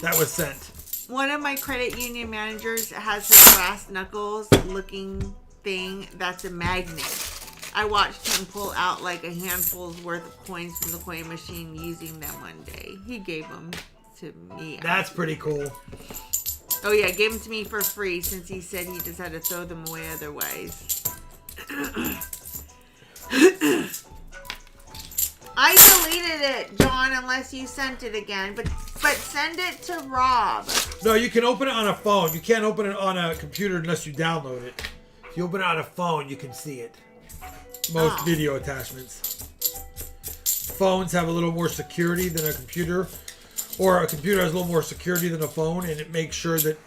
that was sent. One of my credit union managers has this brass knuckles looking thing that's a magnet. I watched him pull out like a handful's worth of coins from the coin machine using them one day. He gave them to me. That's pretty cool. Oh yeah, gave them to me for free since he said he just had to throw them away otherwise. I deleted it, John, unless you sent it again. But send it to Rob. No, you can open it on a phone. You can't open it on a computer unless you download it. If you open it on a phone, you can see it. Most video attachments. Phones have a little more security than a computer. Or a computer has a little more security than a phone, and it makes sure that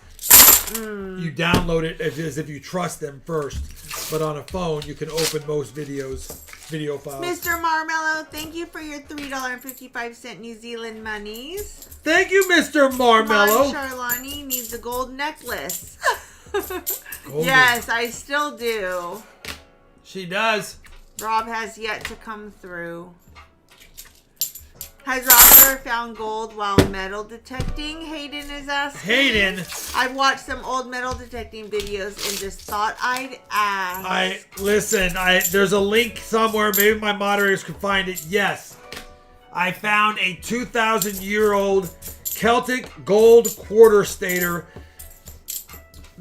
you download it as if you trust them first. But on a phone, you can open most video files. Mr. Marmello, thank you for your $3.55 New Zealand monies. Thank you, Mr. Marmello. Charlani needs a gold necklace. Golden. Yes, I still do. She does. Rob has yet to come through. Has Rob ever found gold while metal detecting? Hayden is asking. Hayden. I've watched some old metal detecting videos and just thought I'd ask. There's a link somewhere. Maybe my moderators can find it. Yes. I found a 2,000-year-old Celtic gold quarter stater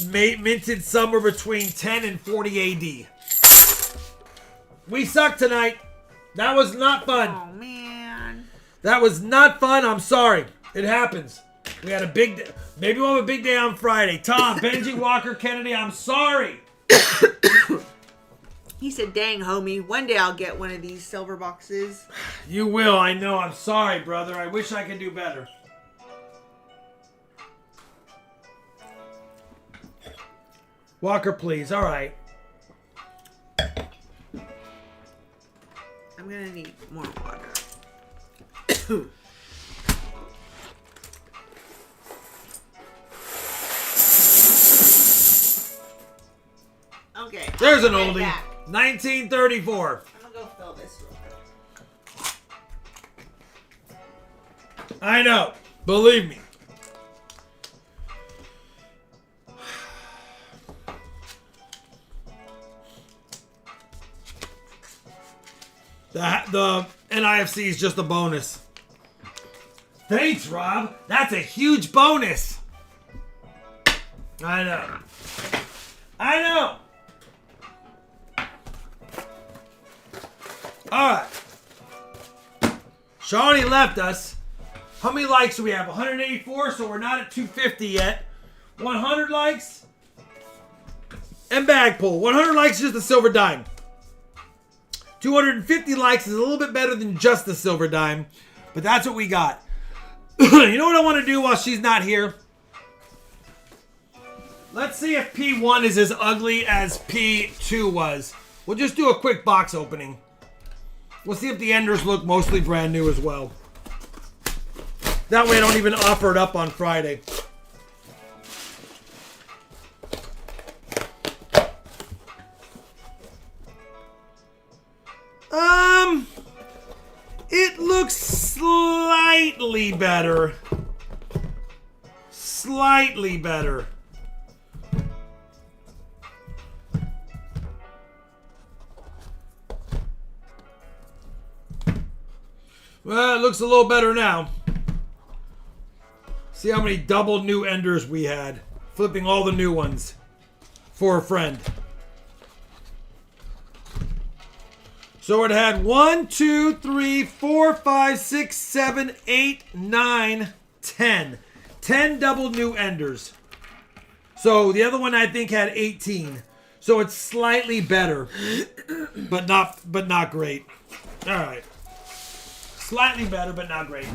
minted somewhere between 10 and 40 AD. We suck tonight. That was not fun. Oh, man. That was not fun. I'm sorry. It happens. We had a big day. Maybe we'll have a big day on Friday. Tom, Benji, Walker, Kennedy, I'm sorry. He said, dang, homie, one day I'll get one of these silver boxes. You will, I know. I'm sorry, brother. I wish I could do better. Walker, please. All right. I'm going to need more water. Okay. There's an oldie. 1934. I'm going to go fill this real quick. I know. Believe me. The NIFC is just a bonus. Thanks, Rob. That's a huge bonus. I know. I know. All right. Shawnee left us. How many likes do we have? 184, so we're not at 250 yet. 100 likes. And bag pull. 100 likes is just a silver dime. 250 likes is a little bit better than just the silver dime. But that's what we got. You know what I want to do while she's not here? Let's see if P1 is as ugly as P2 was. We'll just do a quick box opening. We'll see if the enders look mostly brand new as well. That way I don't even offer it up on Friday. It looks slightly better. Slightly better. Well, it looks a little better now. See how many double new enders we had. Flipping all the new ones for a friend. So it had 1, 2, 3, 4, 5, 6, 7, 8, 9, 10. 10 double new enders. So the other one I think had 18. So it's slightly better, but not great. All right. Slightly better, but not great.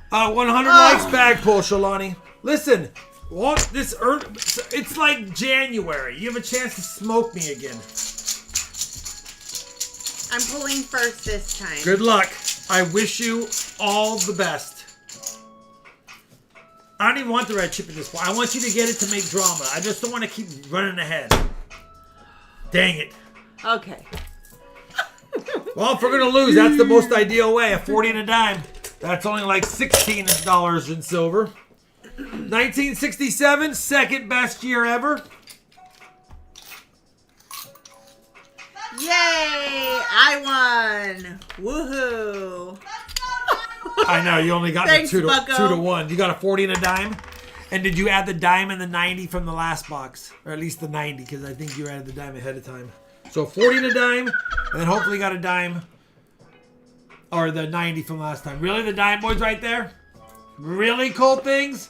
100 likes bag pull, Shalani. Listen, it's like January. You have a chance to smoke me again. I'm pulling first this time. Good luck. I wish you all the best. I don't even want the red chip at this point. I want you to get it to make drama. I just don't want to keep running ahead. Dang it. Okay. Well, if we're going to lose, that's the most ideal way. A 40 and a dime. That's only like $16 in silver. 1967, second best year ever. Yay! I won! Woohoo! I know, you only got Thanks, 2 to Bucko. 1. You got a 40 and a dime? And did you add the dime and the 90 from the last box? Or at least the 90, because I think you added the dime ahead of time. So 40 and a dime, and then hopefully got a dime. Or the 90 from last time. Really? The dime boys right there? Really, cool things?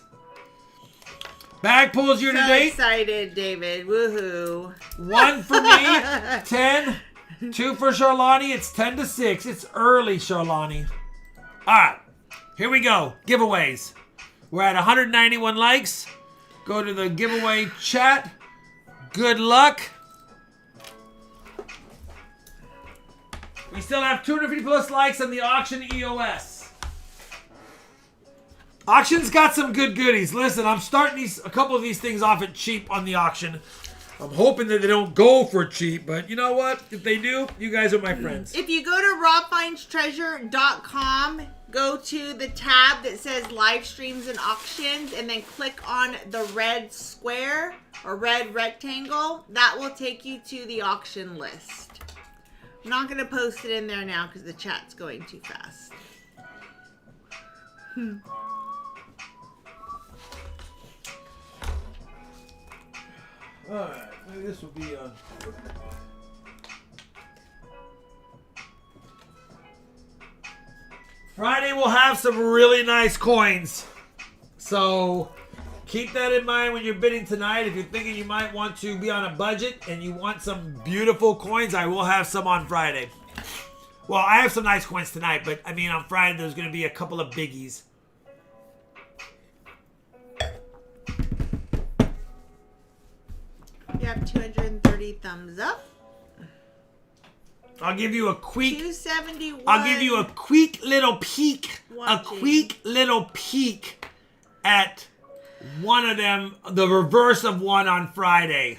Bag pulls year to So date. excited, David. Woohoo. 1 for me. 10. 2 for Charlani. It's 10 to 6. It's early, Charlani. All right. Here we go. Giveaways. We're at 191 likes. Go to the giveaway chat. Good luck. We still have 250 plus likes on the auction EOS. Auction's got some good goodies. Listen, I'm starting a couple of these things off at cheap on the auction. I'm hoping that they don't go for cheap, but you know what? If they do, you guys are my friends. If you go to RobFindsTreasure.com, go to the tab that says live streams and auctions, and then click on the red square or red rectangle. That will take you to the auction list. I'm not going to post it in there now because the chat's going too fast. Alright, maybe this will be Friday we'll have some really nice coins. So keep that in mind when you're bidding tonight. If you're thinking you might want to be on a budget and you want some beautiful coins, I will have some on Friday. Well, I have some nice coins tonight, but I mean on Friday there's going to be a couple of biggies. You have 230 thumbs up. I'll give you a quick 271. I'll give you a quick little peek. Watching. A quick little peek at one of them, the reverse of one on Friday.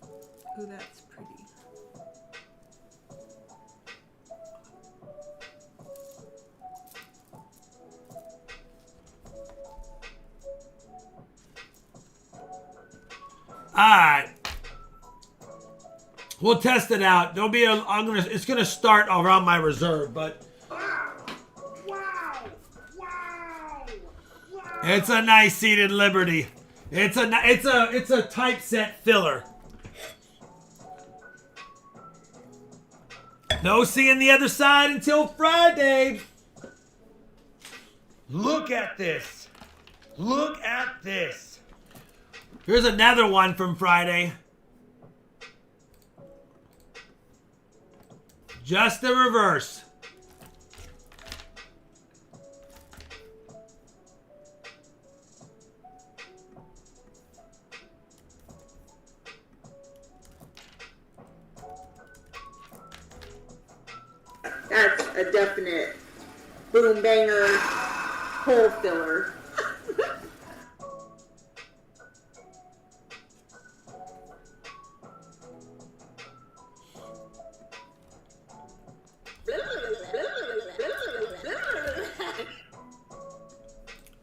Ooh, that's pretty. Alright. We'll test it out. There'll be it's gonna start around my reserve, but it's a nice seated Liberty. It's a typeset filler. No seeing the other side until Friday. Look at this. Look at this. Here's another one from Friday. Just the reverse. That's a definite boom banger hole filler.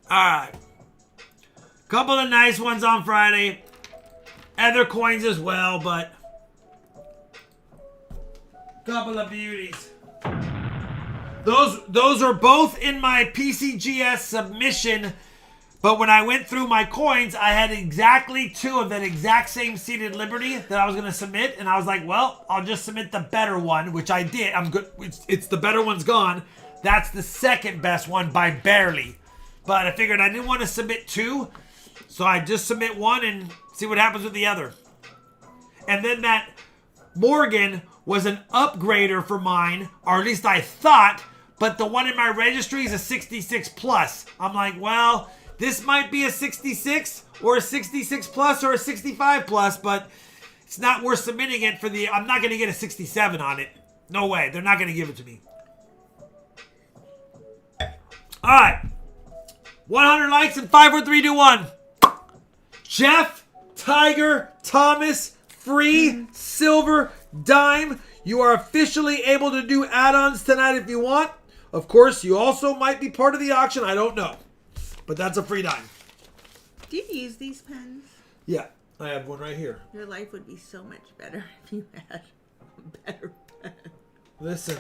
Alright. Couple of nice ones on Friday. Other coins as well, but couple of beauties. Those are both in my PCGS submission, but when I went through my coins, I had exactly 2 of that exact same Seated Liberty that I was going to submit, and I was like, well, I'll just submit the better one, which I did. I'm good. It's the better one's gone. That's the second best one by barely. But I figured I didn't want to submit 2, so I just submit 1 and see what happens with the other. And then that Morgan was an upgrader for mine, or at least I thought, but the one in my registry is a 66 plus. I'm like, well, this might be a 66 or a 66 plus or a 65 plus, but it's not worth submitting it for the, I'm not going to get a 67 on it. No way. They're not going to give it to me. All right. 100 likes and 5, 4, 3, 2, 1. Jeff, Tiger, Thomas, Free, Silver, Dime. You are officially able to do add-ons tonight if you want. Of course, you also might be part of the auction. I don't know. But that's a free dime. Do you use these pens? Yeah, I have one right here. Your life would be so much better if you had a better pen. Listen,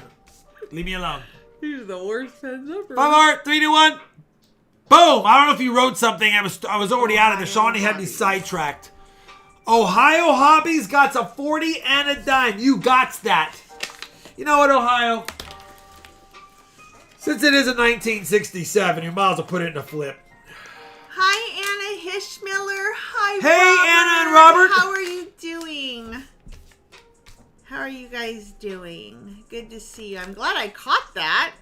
leave me alone. These are the worst pens ever. 5, 4, 3, 2, 1. Boom! I don't know if you wrote something. I was already out of there. Shawnee had me sidetracked. Ohio Hobbies got a 40 and a dime. You got that. You know what, Ohio? Since it is a 1967, you might as well put it in a flip. Hi, Anna Hishmiller. Hi, Hey, Robert. Anna and Robert. How are you doing? How are you guys doing? Good to see you. I'm glad I caught that.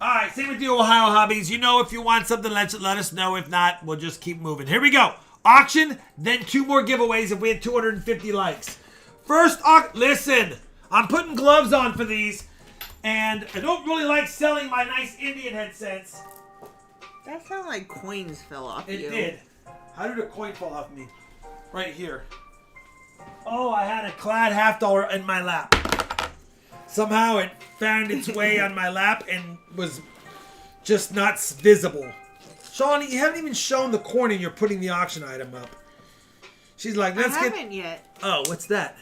All right, same with you, Ohio Hobbies. You know, if you want something, let us know. If not, we'll just keep moving. Here we go. Auction, then 2 more giveaways if we had 250 likes. First, listen, I'm putting gloves on for these, and I don't really like selling my nice Indian headsets. That sounded like coins fell off you. It did. How did a coin fall off me? Right here. Oh, I had a clad $50 in my lap. Somehow it found its way on my lap and was just not visible. Shawnee, you haven't even shown the coin and you're putting the auction item up. She's like, let's get... I haven't yet. Oh, what's that?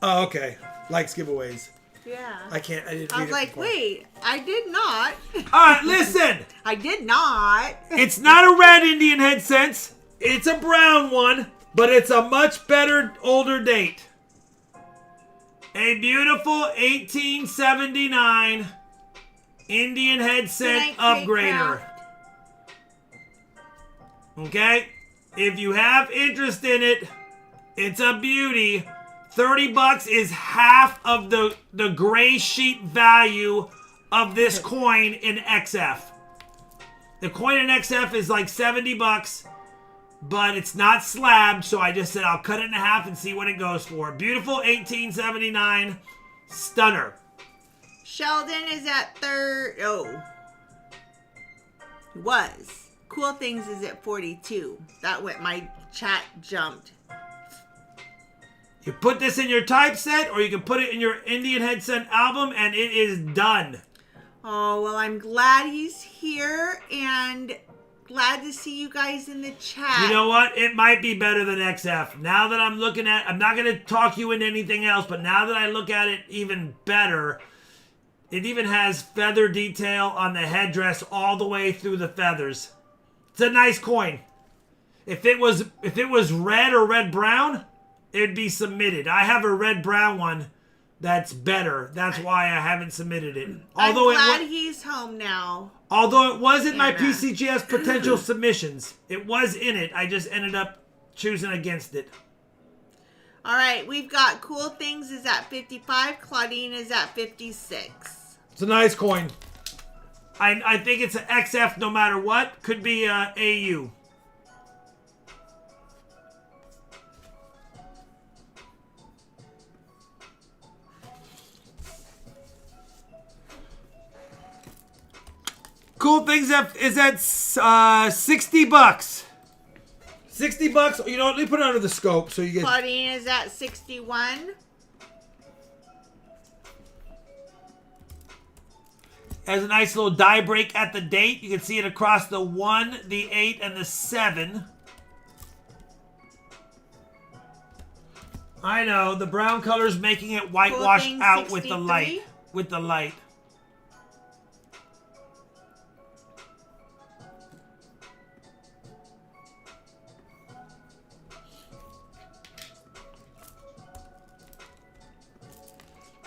Oh, okay. Likes giveaways. Yeah. I didn't read it I was like, before. wait, I did not. All right, listen. I did not. It's not a red Indian headset. It's a brown one, but it's a much better older date. A beautiful 1879 Indian headset upgrader. Okay? If you have interest in it, it's a beauty. $30 is half of the gray sheet value of this coin in XF. The coin in XF is like $70, but it's not slabbed, so I just said I'll cut it in half and see what it goes for. Beautiful 1879 stunner. Sheldon is at third. Oh. Was. Cool Things is at 42. That went, my chat jumped. You put this in your typeset, or you can put it in your Indian headset album, and it is done. Oh, well, I'm glad he's here, and glad to see you guys in the chat. You know what? It might be better than XF. Now that I'm looking at, I'm not going to talk you into anything else, but now that I look at it even better, it even has feather detail on the headdress all the way through the feathers. It's a nice coin. If it was red or red-brown, it'd be submitted. I have a red-brown one that's better. That's why I haven't submitted it. Although I'm glad he's home now. Although it was in my PCGS potential submissions. It was in it. I just ended up choosing against it. All right, we've got Cool Things is at 55. Claudine is at 56. It's a nice coin. I think it's an XF no matter what. Could be AU. Cool Things is at $60. $60. You know what? Let me put it under the scope so you get. Claudine is at 61. Has a nice little die break at the date. You can see it across the 1, the 8, and the 7. I know, the brown color's making it whitewashed out with the light. With the light.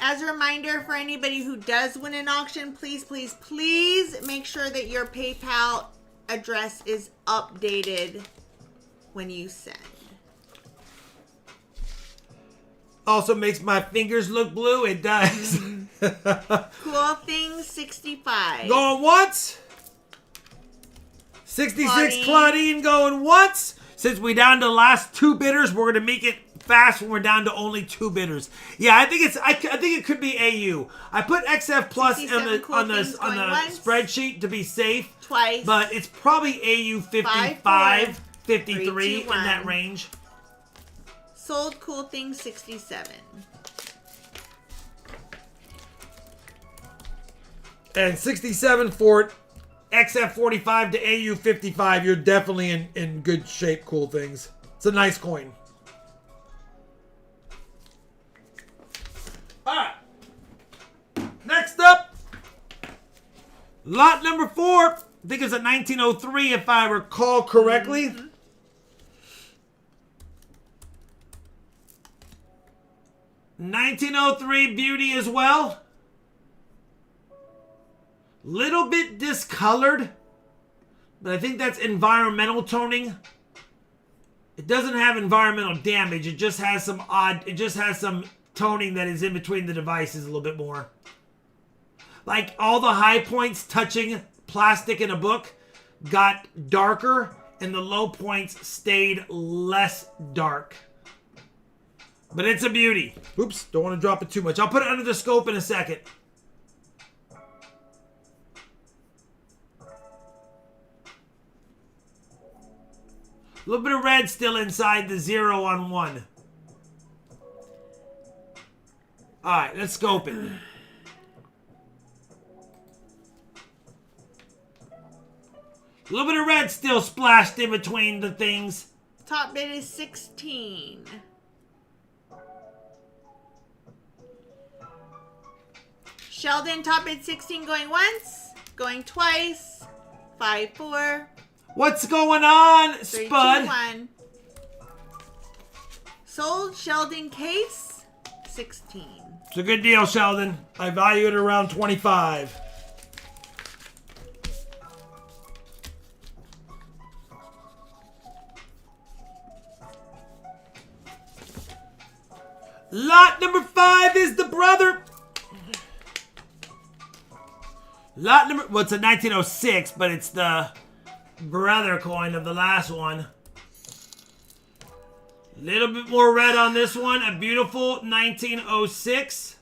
As a reminder for anybody who does win an auction, please, please, please make sure that your PayPal address is updated when you send. Also makes my fingers look blue. It does. Cool Things 65. Going once. 66 Claudine going once. Since we down to the last 2 bidders, we're gonna make it fast when we're down to only 2 bidders. Yeah, I think it could be AU. I put XF plus on the spreadsheet to be safe. Twice. But it's probably AU 55, 53 in that range. Sold Cool Things 67. And 67 for XF 45 to AU 55. You're definitely in good shape, Cool Things. It's a nice coin. Alright. Next up. Lot number 4. I think it's a 1903 if I recall correctly. Mm-hmm. $1903 beauty as well. Little bit discolored, but I think that's environmental toning. It doesn't have environmental damage. It just has some toning that is in between the devices a little bit more. Like all the high points touching plastic in a book got darker and the low points stayed less dark. But it's a beauty. Oops, don't want to drop it too much. I'll put it under the scope in a second. A little bit of red still inside the 0 on 1. Alright, let's scope it. A little bit of red still splashed in between the things. Top bid is 16. Sheldon, top bid 16, going once, going twice. 5-4. What's going on, 3, Spud? 2, 1. Sold Sheldon case 16. It's a good deal, Sheldon. I value it around 25. Lot number 5 is the brother. Lot number, well, it's a 1906, but it's the brother coin of the last one. Little bit more red on this one. A beautiful 1906.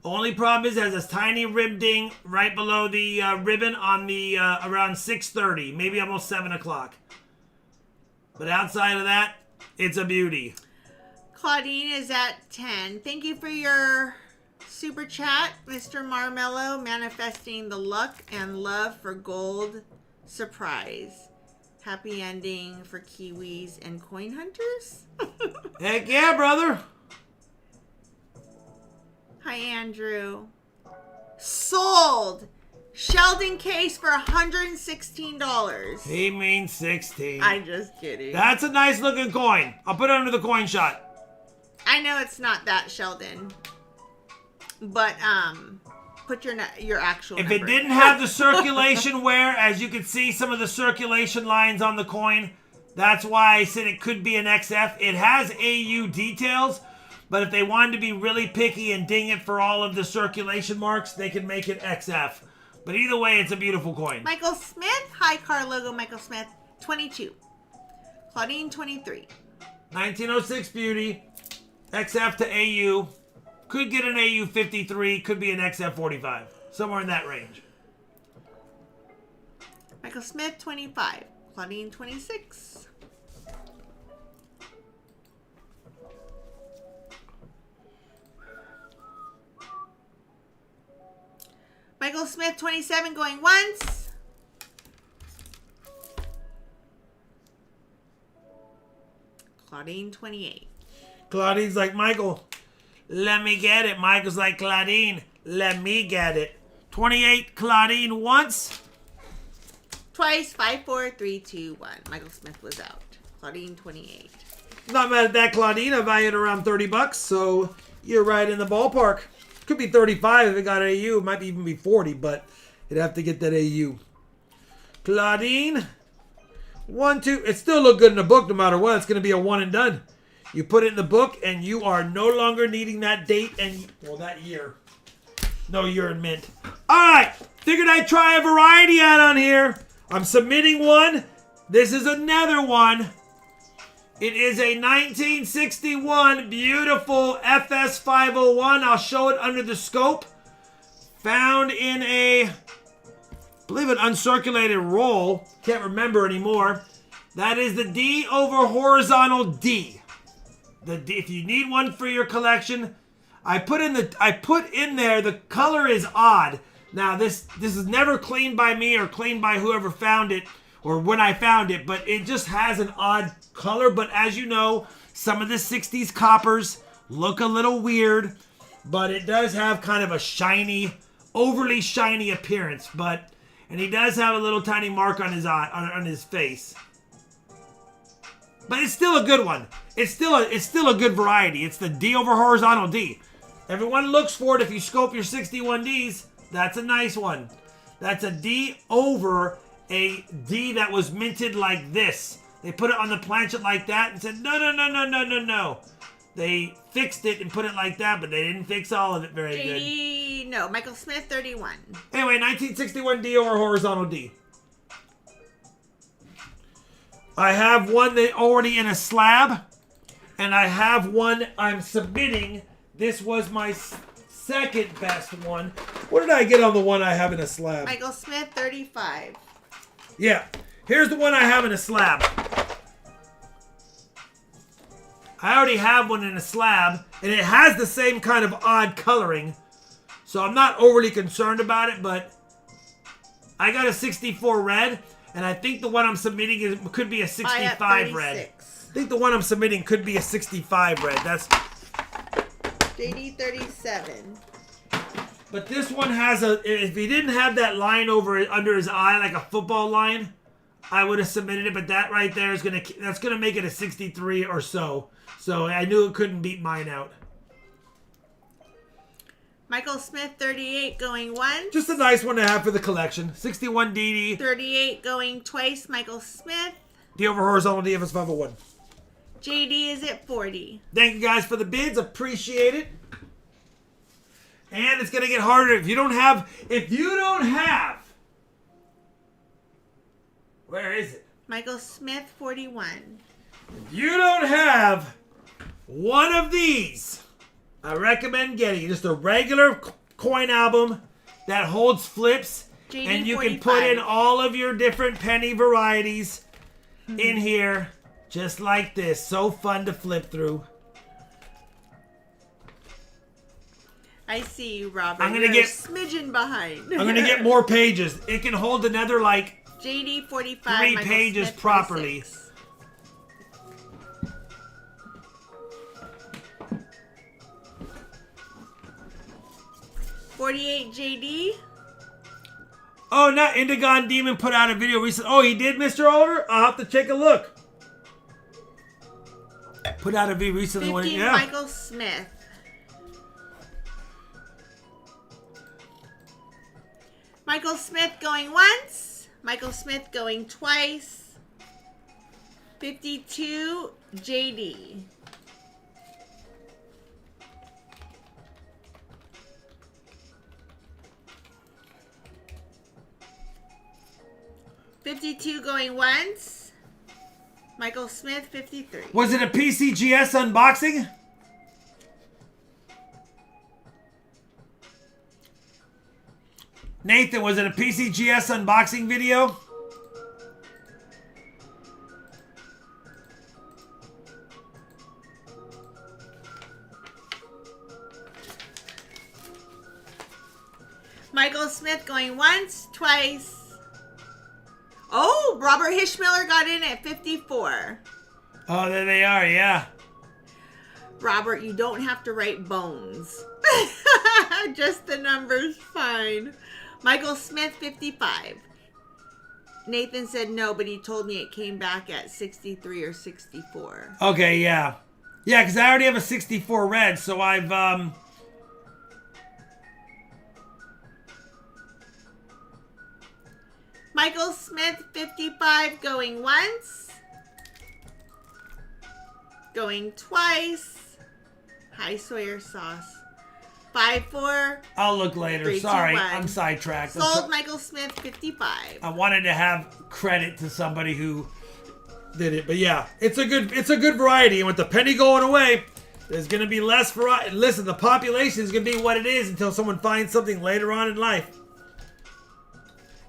Only problem is it has this tiny rib ding right below the ribbon on the around 6:30, maybe almost 7 o'clock. But outside of that, it's a beauty. Claudine is at 10. Thank you for your super chat, Mr. Marmello, manifesting the luck and love for gold surprise. Happy ending for Kiwis and coin hunters. Heck yeah, brother. Hi, Andrew. Sold. Sheldon case for $116. He means 16. I'm just kidding. That's a nice looking coin. I'll put it under the coin shot. I know it's not that, Sheldon. But put your actual If number. it didn't have the circulation wear, as you can see some of the circulation lines on the coin, that's why I said it could be an XF. It has AU details, but if they wanted to be really picky and ding it for all of the circulation marks, they can make it XF. But either way, it's a beautiful coin. Michael Smith. Hi, car logo Michael Smith. 22. Claudine, 23. 1906 beauty. XF to AU. Could get an AU 53. Could be an XF 45. Somewhere in that range. Michael Smith, 25. Claudine, 26. Michael Smith, 27, going once. Claudine, 28. Claudine's like, Michael, let me get it. Michael's like, Claudine, let me get it. 28, Claudine once. Twice, 5, 4, 3, 2, 1. Michael Smith was out. Claudine, 28. Not mad at that, Claudine. I value it around $30, so you're right in the ballpark. Could be 35 if it got an AU. It might even be 40, but it'd have to get that AU. Claudine, 1, 2. It still look good in the book no matter what. It's going to be a one and done. You put it in the book, and you are no longer needing that date and, well, that year. No, you're in mint. All right. Figured I'd try a variety out on here. I'm submitting one. This is another one. It is a 1961 beautiful FS501. I'll show it under the scope. Found in I believe an uncirculated roll. Can't remember anymore. That is the D over horizontal D. The D. If you need one for your collection, I put in there. The color is odd. Now this is never cleaned by me or cleaned by whoever found it or when I found it, but it just has an odd color. But as you know, some of the 60s coppers look a little weird, but it does have kind of a shiny, overly shiny appearance. And he does have a little tiny mark on his eye, on his face. But it's still a good one. It's still a good variety. It's the D over horizontal D. Everyone looks for it if you scope your 61Ds. That's a nice one. That's a D over a D that was minted like this. They put it on the planchet like that and said, no. They fixed it and put it like that, but they didn't fix all of it very good. No, Michael Smith, 31. Anyway, 1961 D over horizontal D. I have one that already in a slab, and I have one I'm submitting. This was my second best one. What did I get on the one I have in a slab? Michael Smith, 35. Yeah. Here's the one I have in a slab. I already have one in a slab, and it has the same kind of odd coloring. So I'm not overly concerned about it, but I got a 64 red, and I think the one I'm submitting could be a 65 red. I think the one I'm submitting could be a 65 red. That's JD 37. But this one has if he didn't have that line under his eye, like a football line, I would have submitted it. But that right there is that's gonna make it a 63 or so. So I knew it couldn't beat mine out. Michael Smith, 38, going once. Just a nice one to have for the collection. 61 DD. 38 going twice, Michael Smith. D over horizontal D FS 501. JD is at 40. Thank you guys for the bids. Appreciate it. And it's going to get harder if you don't have, where is it? Michael Smith, 41. If you don't have one of these, I recommend getting just a regular coin album that holds flips. JD and you 45. can put in all of your different penny varieties in here, just like this. So fun to flip through. I see you, Robert. I'm gonna get a smidgen behind. I'm gonna get more pages. It can hold another like JD 45. 3 Michael pages Smith, properly. 26. $48 JD. Oh, not Indigon Demon put out a video recently. Oh, he did, Mr. Oliver? I'll have to take a look. Put out a video recently. 15 Yeah. Michael Smith. Michael Smith going once. Michael Smith going twice. 52 JD. $52 going once. Michael Smith, 53. Was it a PCGS unboxing? Nathan, was it a PCGS unboxing video? Michael Smith going once, twice. Oh, Robert Hishmiller got in at 54. Oh, there they are, yeah. Robert, you don't have to write bones. Just the numbers, fine. Michael Smith, 55. Nathan said no, but he told me it came back at 63 or 64. Okay, yeah. Yeah, because I already have a 64 red, so I've, Michael Smith, 55, going once. Going twice. Hi, Sawyer Sauce. 5-4. I'll look later. 3, 2, Sorry, 1. I'm sidetracked. Sold Michael Smith, 55. I wanted to have credit to somebody who did it, but yeah, it's a good variety. And with the penny going away, there's gonna be less variety. Listen, the population is gonna be what it is until someone finds something later on in life.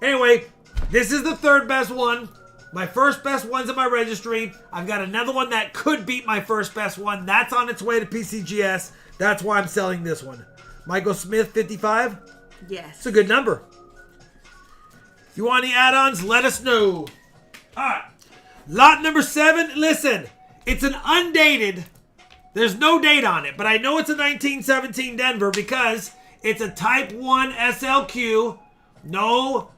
Anyway, this is the third best one. My first best one's in my registry. I've got another one that could beat my first best one. That's on its way to PCGS. That's why I'm selling this one. Michael Smith, 55. Yes. It's a good number. If you want any add-ons, let us know. All right. Lot number 7. Listen, it's an undated. There's no date on it, but I know it's a 1917 Denver because it's a Type 1 SLQ. No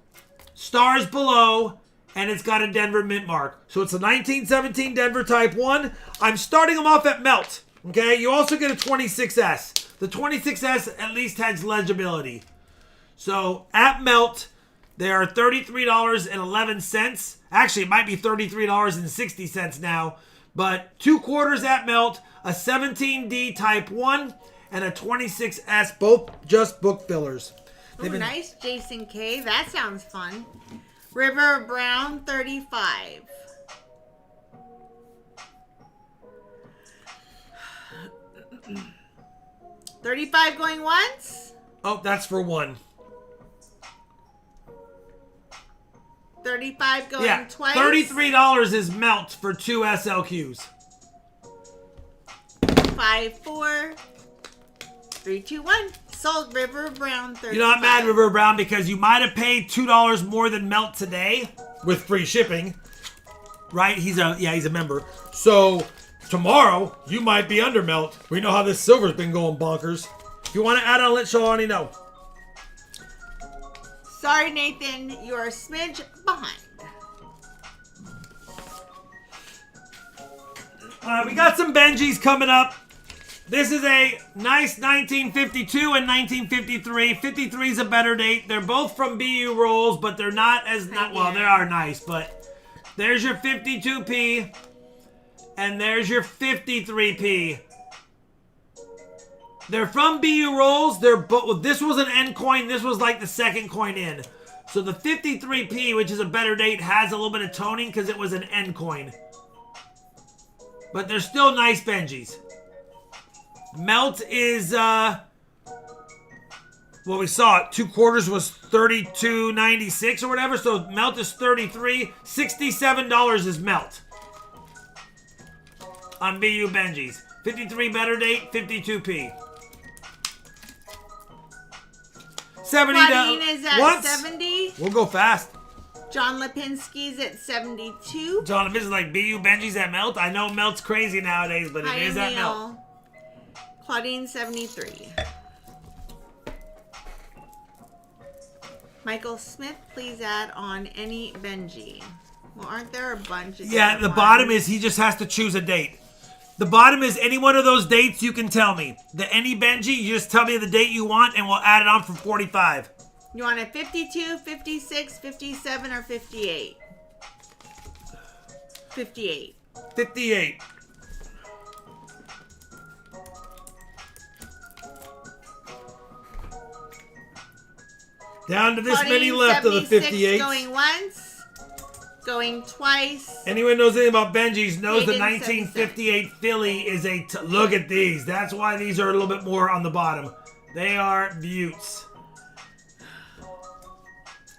stars below. And it's got a Denver mint mark. So it's a 1917 Denver Type 1. I'm starting them off at melt. Okay, you also get a 26S. The 26S at least has legibility. So at melt, they are $33.11. Actually, it might be $33.60 now. But 2 quarters at melt, a 17D Type 1, and a 26S, both just book fillers. Oh, nice, Jason K. That sounds fun. River Brown, 35. $35 going once. Oh, that's for one. $35 going twice. $33 is melt for 2 SLQs. 5-4. 3-2-1. Sold River Brown, 35. You know, I'm mad River Brown because you might have paid $2 more than melt today with free shipping. Right? He's a member. So tomorrow you might be under melt. We know how this silver's been going bonkers. If you want to add on, let Shalani know. Sorry, Nathan, you're a smidge behind. We got some Benjis coming up. This is a nice 1952 and 1953. 53 is a better date. They're both from BU rolls, but they're not as well, they are nice, but there's your 52p and there's your 53p. They're from BU rolls. This was an end coin. This was like the second coin in. So the 53p, which is a better date, has a little bit of toning because it was an end coin. But they're still nice Benjis. Melt is, well, we saw it. 2 quarters was $32.96 or whatever. So melt is $33. $67 is melt on BU Benjis. 53 better date, 52p. 70 is at once. 70. We'll go fast. John Lipinski's at 72. John Lipinski's like BU Benjis at melt. I know melt's crazy nowadays, but it is at melt. Claudine, 73. Michael Smith, please add on any Benji. Well, aren't there a bunch of the bottom is he just has to choose a date. The bottom is any one of those dates you can tell me. The any Benji, you just tell me the date you want and we'll add it on for 45. You want a 52, 56, 57, or 58? 58. 58. Down to this many left of the 58. Going once, going twice. Anyone knows anything about Benji's knows the Hayden, 1958 Philly is a... Look at these. That's why these are a little bit more on the bottom. They are beauts.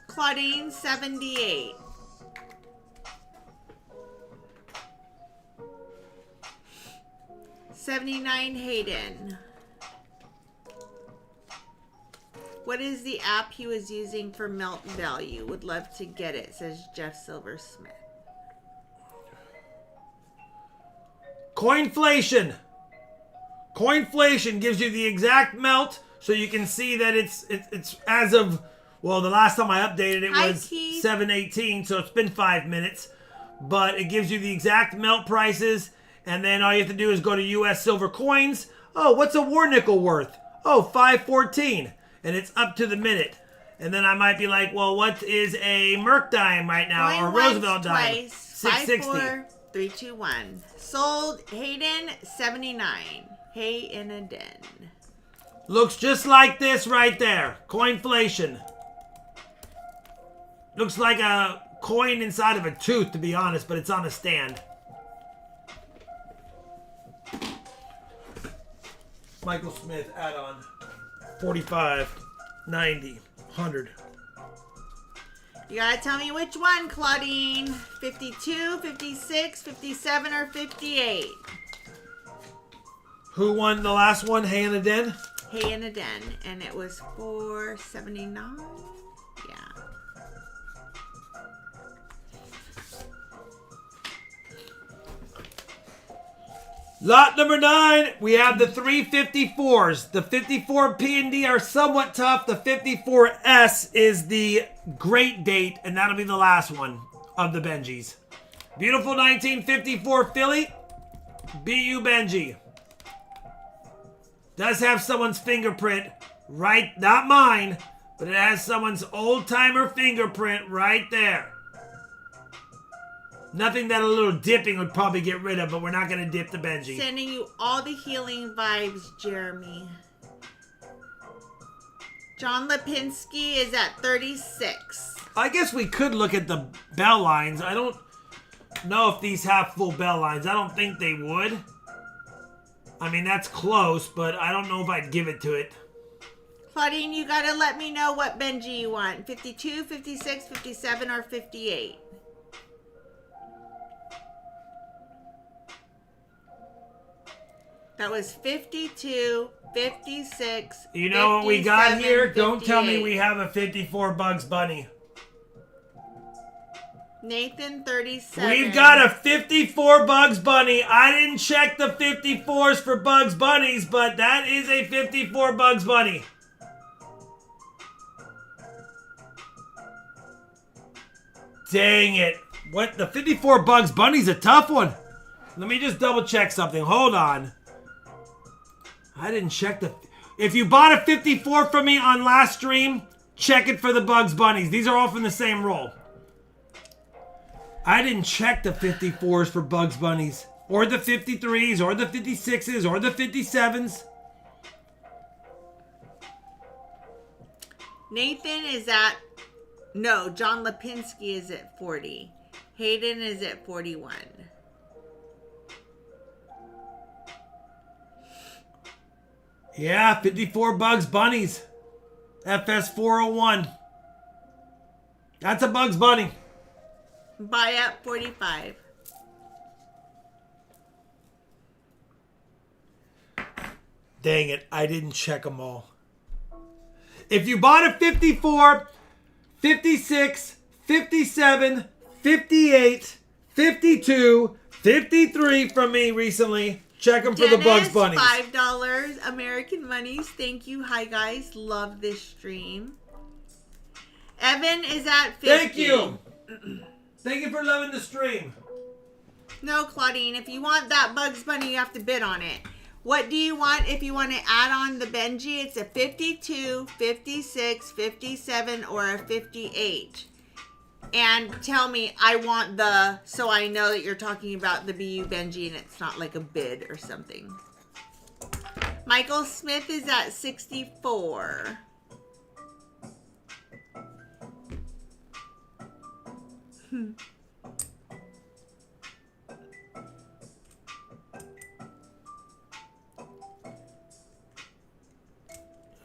Claudine, 78. $79 Hayden. What is the app he was using for melt value? Would love to get it, says Jeff Silversmith. Coinflation. Coinflation gives you the exact melt, so you can see that it's as of, well, the last time I updated it was 7:18, so it's been 5 minutes. But it gives you the exact melt prices, and then all you have to do is go to U.S. silver coins. Oh, what's a war nickel worth? Oh, 514, and it's up to the minute. And then I might be like, well, what is a Merc dime right now, or Roosevelt dime? 660. 321. Sold Hayden 79. Hay in a den. Looks just like this right there. Coinflation. Looks like a coin inside of a tooth, to be honest, but it's on a stand. Michael Smith add-on. 45, 90, 100. You gotta tell me which one, Claudine. 52, 56, 57, or 58? Who won the last one? Hay in a Den? Hay in a Den, and it was $4.79. Yeah. Lot number 9, we have the 354s. The 54 P&D are somewhat tough. The 54S is the great date, and that'll be the last one of the Benjis. Beautiful 1954 Philly. BU Benji. Does have someone's fingerprint, right? Not mine, but it has someone's old-timer fingerprint right there. Nothing that a little dipping would probably get rid of, but we're not going to dip the Benji. Sending you all the healing vibes, Jeremy. John Lipinski is at 36. I guess we could look at the bell lines. I don't know if these have full bell lines. I don't think they would. I mean, that's close, but I don't know if I'd give it to it. Claudine, you got to let me know what Benji you want. 52, 56, 57, or 58? That was 52, 56, You know what we got here? Don't tell me we have a 54 Bugs Bunny. Nathan, 37. We've got a 54 Bugs Bunny. I didn't check the 54s for Bugs Bunnies, but that is a 54 Bugs Bunny. Dang it. What? The 54 Bugs Bunny's a tough one. Let me just double check something. Hold on. I didn't check the... If you bought a 54 from me on last stream, check it for the Bugs Bunnies. These are all from the same roll. I didn't check the 54s for Bugs Bunnies. Or the 53s, or the 56s, or the 57s. Nathan is at... No, John Lipinski is at 40. Hayden is at 41. Yeah, 54 Bugs Bunnies. FS 401. That's a Bugs Bunny. Buy at 45. Dang it, I didn't check them all. If you bought a 54, 56, 57, 58, 52, 53 from me recently, check them for the Bugs Bunnies. $5 American monies. Thank you. Hi, guys. Love this stream. Evan is at 50. Thank you. Thank you for loving the stream. No, Claudine. If you want that Bugs Bunny, you have to bid on it. What do you want if you want to add on the Benji? It's a 52, 56, 57, or a 58. And tell me, I want the, so I know that you're talking about the BU Benji and it's not like a bid or something. Michael Smith is at 64.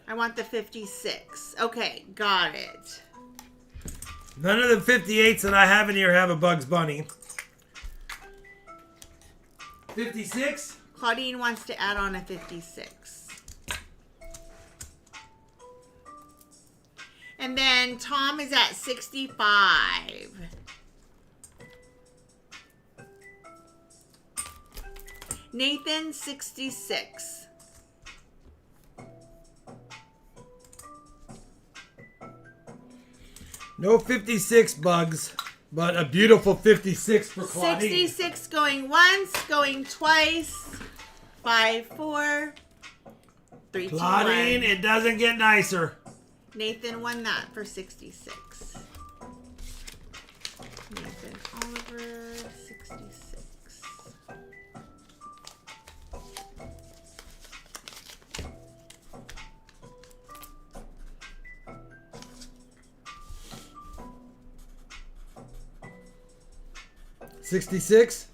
I want the 56. Okay, got it. None of the 58s that I have in here have a Bugs Bunny. 56? Claudine wants to add on a 56. And then Tom is at 65. Nathan, 66. No 56 bugs, but a beautiful 56 for Claudine. 66 going once, going twice. 5, 4, 3, 2, 1. Claudine, it doesn't get nicer. Nathan won that for 66. Nathan Oliver, 66. $66?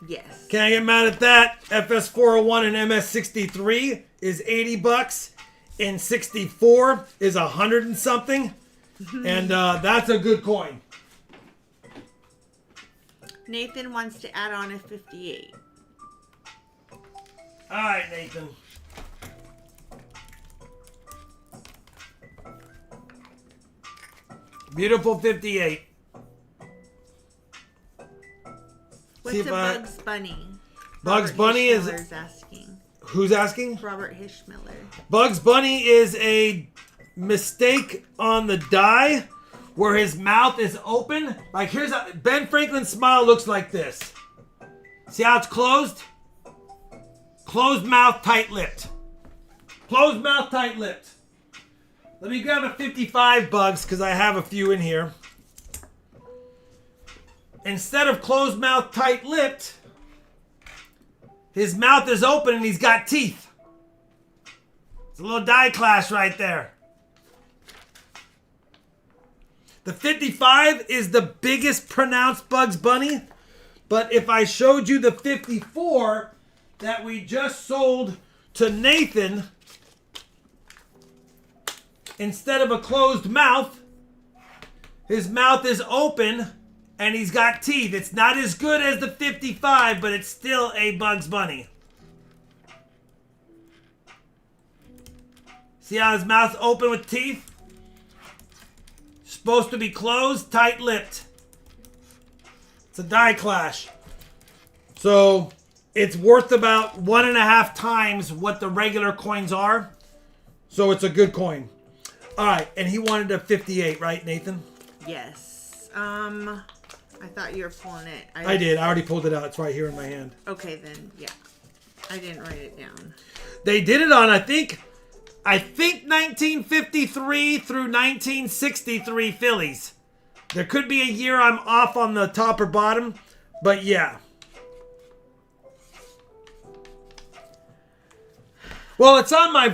Yes. Can't get mad at that. FS401 and MS63 is $80. And 64 is 100 and something. And that's a good coin. Nathan wants to add on a 58. All right, Nathan. Beautiful 58. What's a Bugs Bunny? Bugs Robert Bunny is... Hishmiller's asking. Who's asking? Robert Hishmiller. Bugs Bunny is a mistake on the die where his mouth is open. Like here's a, Ben Franklin's smile looks like this. See how it's closed? Closed mouth, tight-lipped. Closed mouth, tight-lipped. Let me grab a 55 Bugs because I have a few in here. Instead of closed mouth, tight-lipped, his mouth is open and he's got teeth. It's a little die clash right there. The 55 is the biggest pronounced Bugs Bunny. But if I showed you the 54 that we just sold to Nathan, instead of a closed mouth, his mouth is open and he's got teeth. It's not as good as the 55, but it's still a Bugs Bunny. See how his mouth's open with teeth? Supposed to be closed, tight-lipped. It's a die clash. So it's worth about 1.5 times what the regular coins are. So it's a good coin. All right, and he wanted a 58, right, Nathan? Yes. I thought you were pulling it. I did. I already pulled it out. It's right here in my hand. Okay, then, yeah. I didn't write it down. They did it on, I think 1953 through 1963 Phillies. There could be a year I'm off on the top or bottom, but yeah. Well, it's on my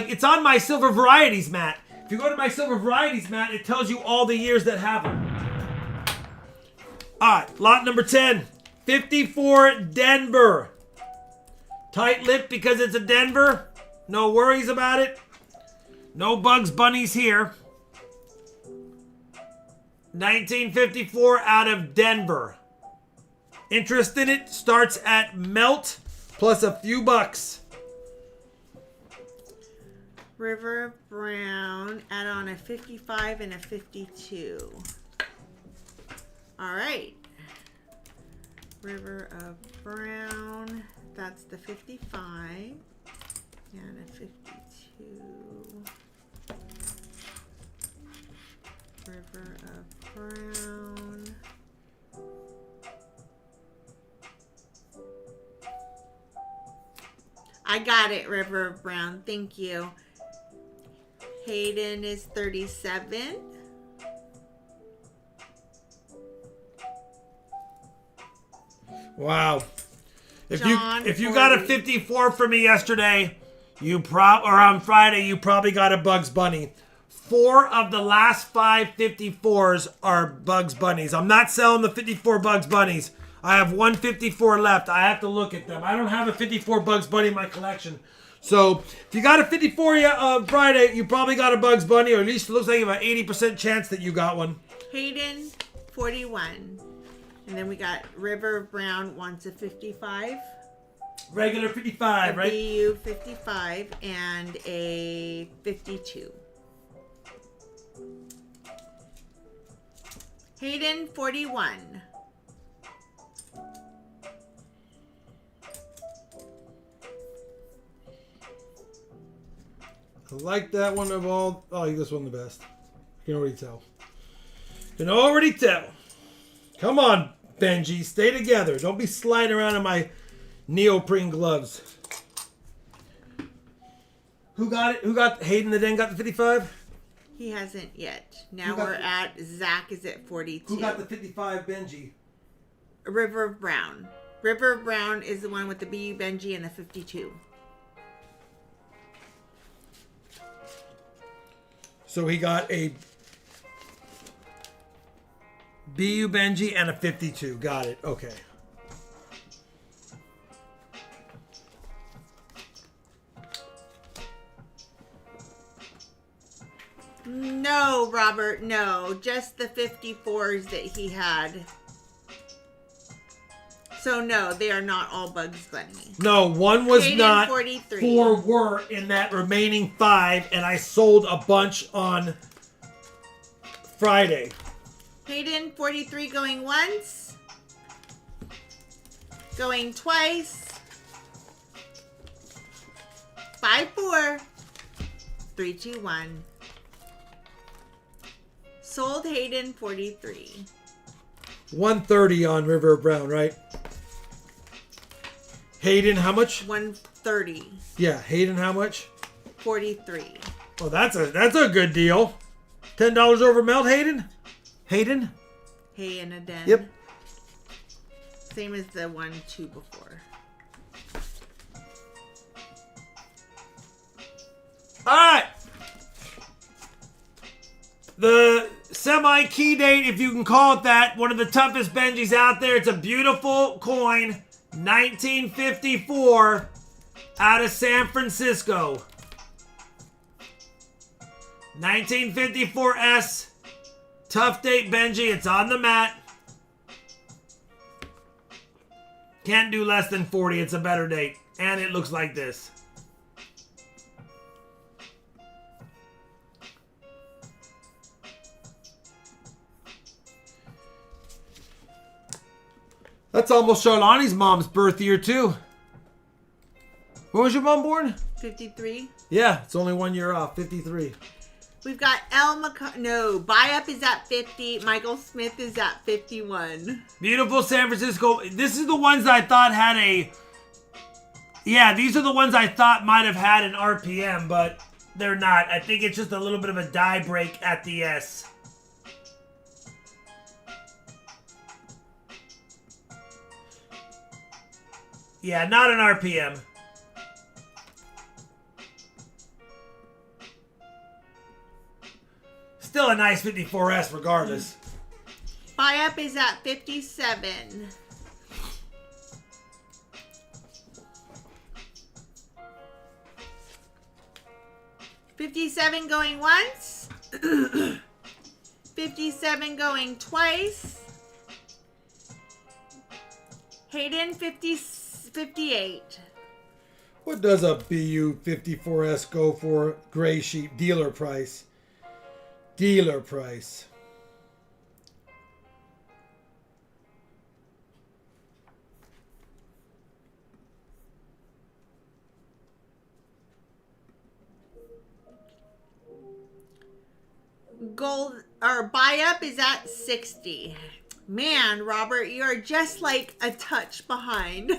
it's on my silver varieties mat. If you go to my silver varieties mat, it tells you all the years that have them. All right, lot number 10. 54 Denver. Tight lip because it's a Denver. No worries about it. No Bugs Bunnies here. 1954 out of Denver. Interest in it starts at melt plus a few bucks. River Brown, add on a 55 and a 52. All right. River of Brown, that's the 55 and a 52. River of Brown. I got it, River of Brown. Thank you. Hayden is 37. Wow. If John, you got a 54 for me yesterday, or on Friday, you probably got a Bugs Bunny. 4 of the last 5 54s are Bugs Bunnies. I'm not selling the 54 Bugs Bunnies. I have 1 54 left. I have to look at them. I don't have a 54 Bugs Bunny in my collection. So if you got a 54 Friday, you probably got a Bugs Bunny, or at least it looks like you have an 80% chance that you got one. Hayden, 41. And then we got River Brown wants a 55. Regular 55, right? BU 55 and a 52. Hayden, 41. I like that one of all. I like this one the best. I can already tell. Can already tell. Come on, Benji. Stay together. Don't be sliding around in my neoprene gloves. Who got it? Who got Hayden the Den got the 55? He hasn't yet. Now we're at Zach is at 42. Who got the 55 Benji? River of Brown. River of Brown is the one with the BU Benji and the 52. So he got a BU Benji and a 52. Got it. Okay. No, Robert, no. Just the 54s that he had. So, no, they are not all Bugs Bunny. No, one was Hayden, not. 43. 4 were in that remaining 5, and I sold a bunch on Friday. Hayden, 43 going once. Going twice. 5-4. 3-2-1. Sold Hayden, 43. 130 on River of Brown, right? Hayden, how much? 130. Yeah, Hayden, how much? 43. Well, that's a good deal. $10 over melt, Hayden? Hayden? Hay in a Den. Yep. Same as the 1-2 before. All right. The semi-key date, if you can call it that, one of the toughest Benjis out there. It's a beautiful coin, 1954, out of San Francisco. 1954S, tough date Benji. It's on the mat. Can't do less than 40. It's a better date. And it looks like this. That's almost Charlani's mom's birth year, too. When was your mom born? 53. Yeah, it's only 1 year off. 53. We've got no, Buy Up is at 50. Michael Smith is at 51. Beautiful San Francisco. This is the ones I thought had a... Yeah, these are the ones I thought might have had an RPM, but they're not. I think it's just a little bit of a die break at the S. Yeah, not an RPM. Still a nice 54S regardless. Buy Up is at 57. $57 going once. 57 going twice. Hayden, 58. What does a BU 54S go for? Gray sheet dealer price. Dealer price. Gold or Buy Up is at 60. Man, Robert, you're just like a touch behind.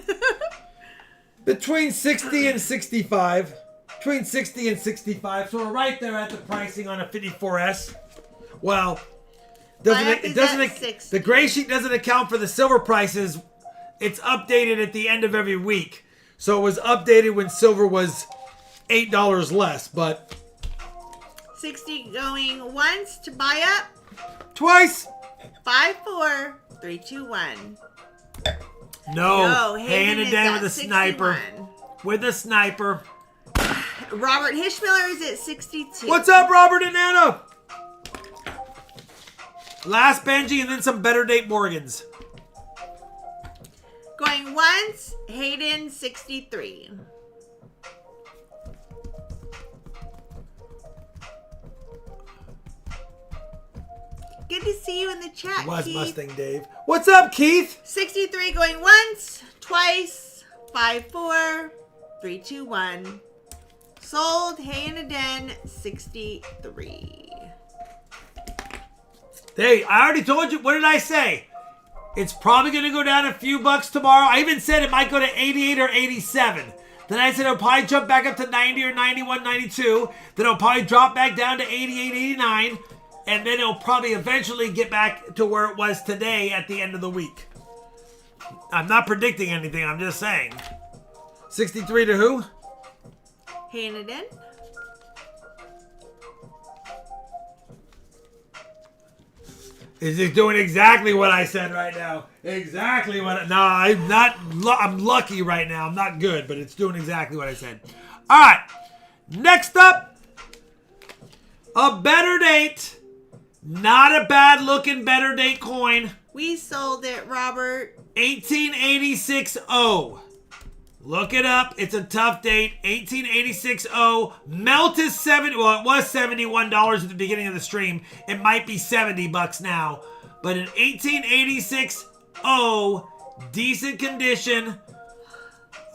Between 60 and 65. Between 60 and 65. So we're right there at the pricing on a 54S. Well, the gray sheet doesn't account for the silver prices. It's updated at the end of every week. So it was updated when silver was $8 less, but 60 going once to Buy Up. Twice. 5-4. 3-2-1. No. Hayden Hand it is down at with a sniper. 61. With a sniper. Robert Hishmiller is at 62. What's up, Robert and Anna? Last Benji and then some better date Morgans. Going once, Hayden, 63. Good good to see you in the chat, It was Keith. Mustang Dave. What's up, Keith? 63 going once, twice, 5-4, 3-2-1. Sold, hay in a den, 63. Hey, I already told you. What did I say? It's probably going to go down a few bucks tomorrow. I even said it might go to 88 or 87. Then I said it'll probably jump back up to 90 or 91, 92. Then it'll probably drop back down to 88, 89. And then it'll probably eventually get back to where it was today at the end of the week. I'm not predicting anything. I'm just saying. 63 to who? Hay in a den. Is it doing exactly what I said right now? Exactly what. No, I'm not. I'm lucky right now. I'm not good, but it's doing exactly what I said. All right. Next up, a better date. Not a bad looking better date coin. We sold it, Robert. 1886.0. Look it up. It's a tough date. 1886.0. Melt is well, it was $71 at the beginning of the stream. It might be $70 now. But an 1886.0, decent condition.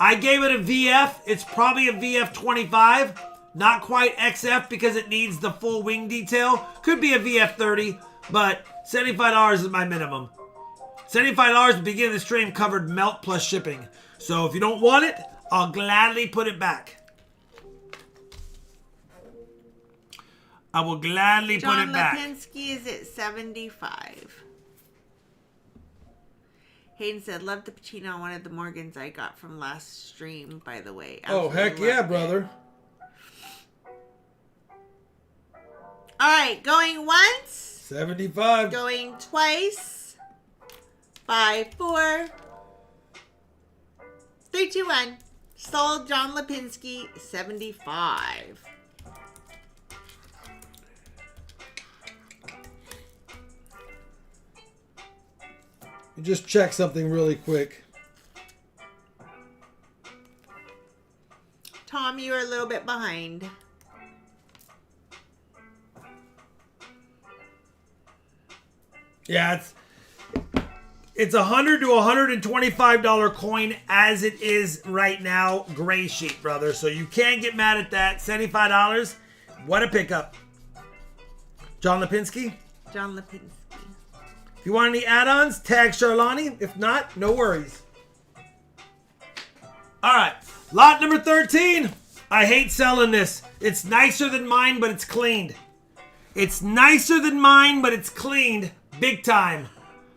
I gave it a VF. It's probably a VF 25. Not quite XF because it needs the full wing detail. Could be a VF 30, but $75 is my minimum. $75 at the beginning of the stream covered melt plus shipping. So if you don't want it, I'll gladly put it back. I will gladly put it back. John Lipinski is at 75. Hayden said, love the Pacino on one of the Morgans I got from last stream, by the way. Oh, heck yeah, brother. All right, going once. 75. Going twice. 5-4. 3-2-1. Sold John Lipinski, 75. Just check something really quick. Tom, you are a little bit behind. Yeah, it's $100 to $125 coin as it is right now. Gray sheet, brother. So you can't get mad at that. $75. What a pickup. John Lipinski. John Lipinski. If you want any add-ons, tag Charlani. If not, no worries. All right. Lot number 13. I hate selling this. It's nicer than mine, but it's cleaned. It's nicer than mine, but it's cleaned. Big time.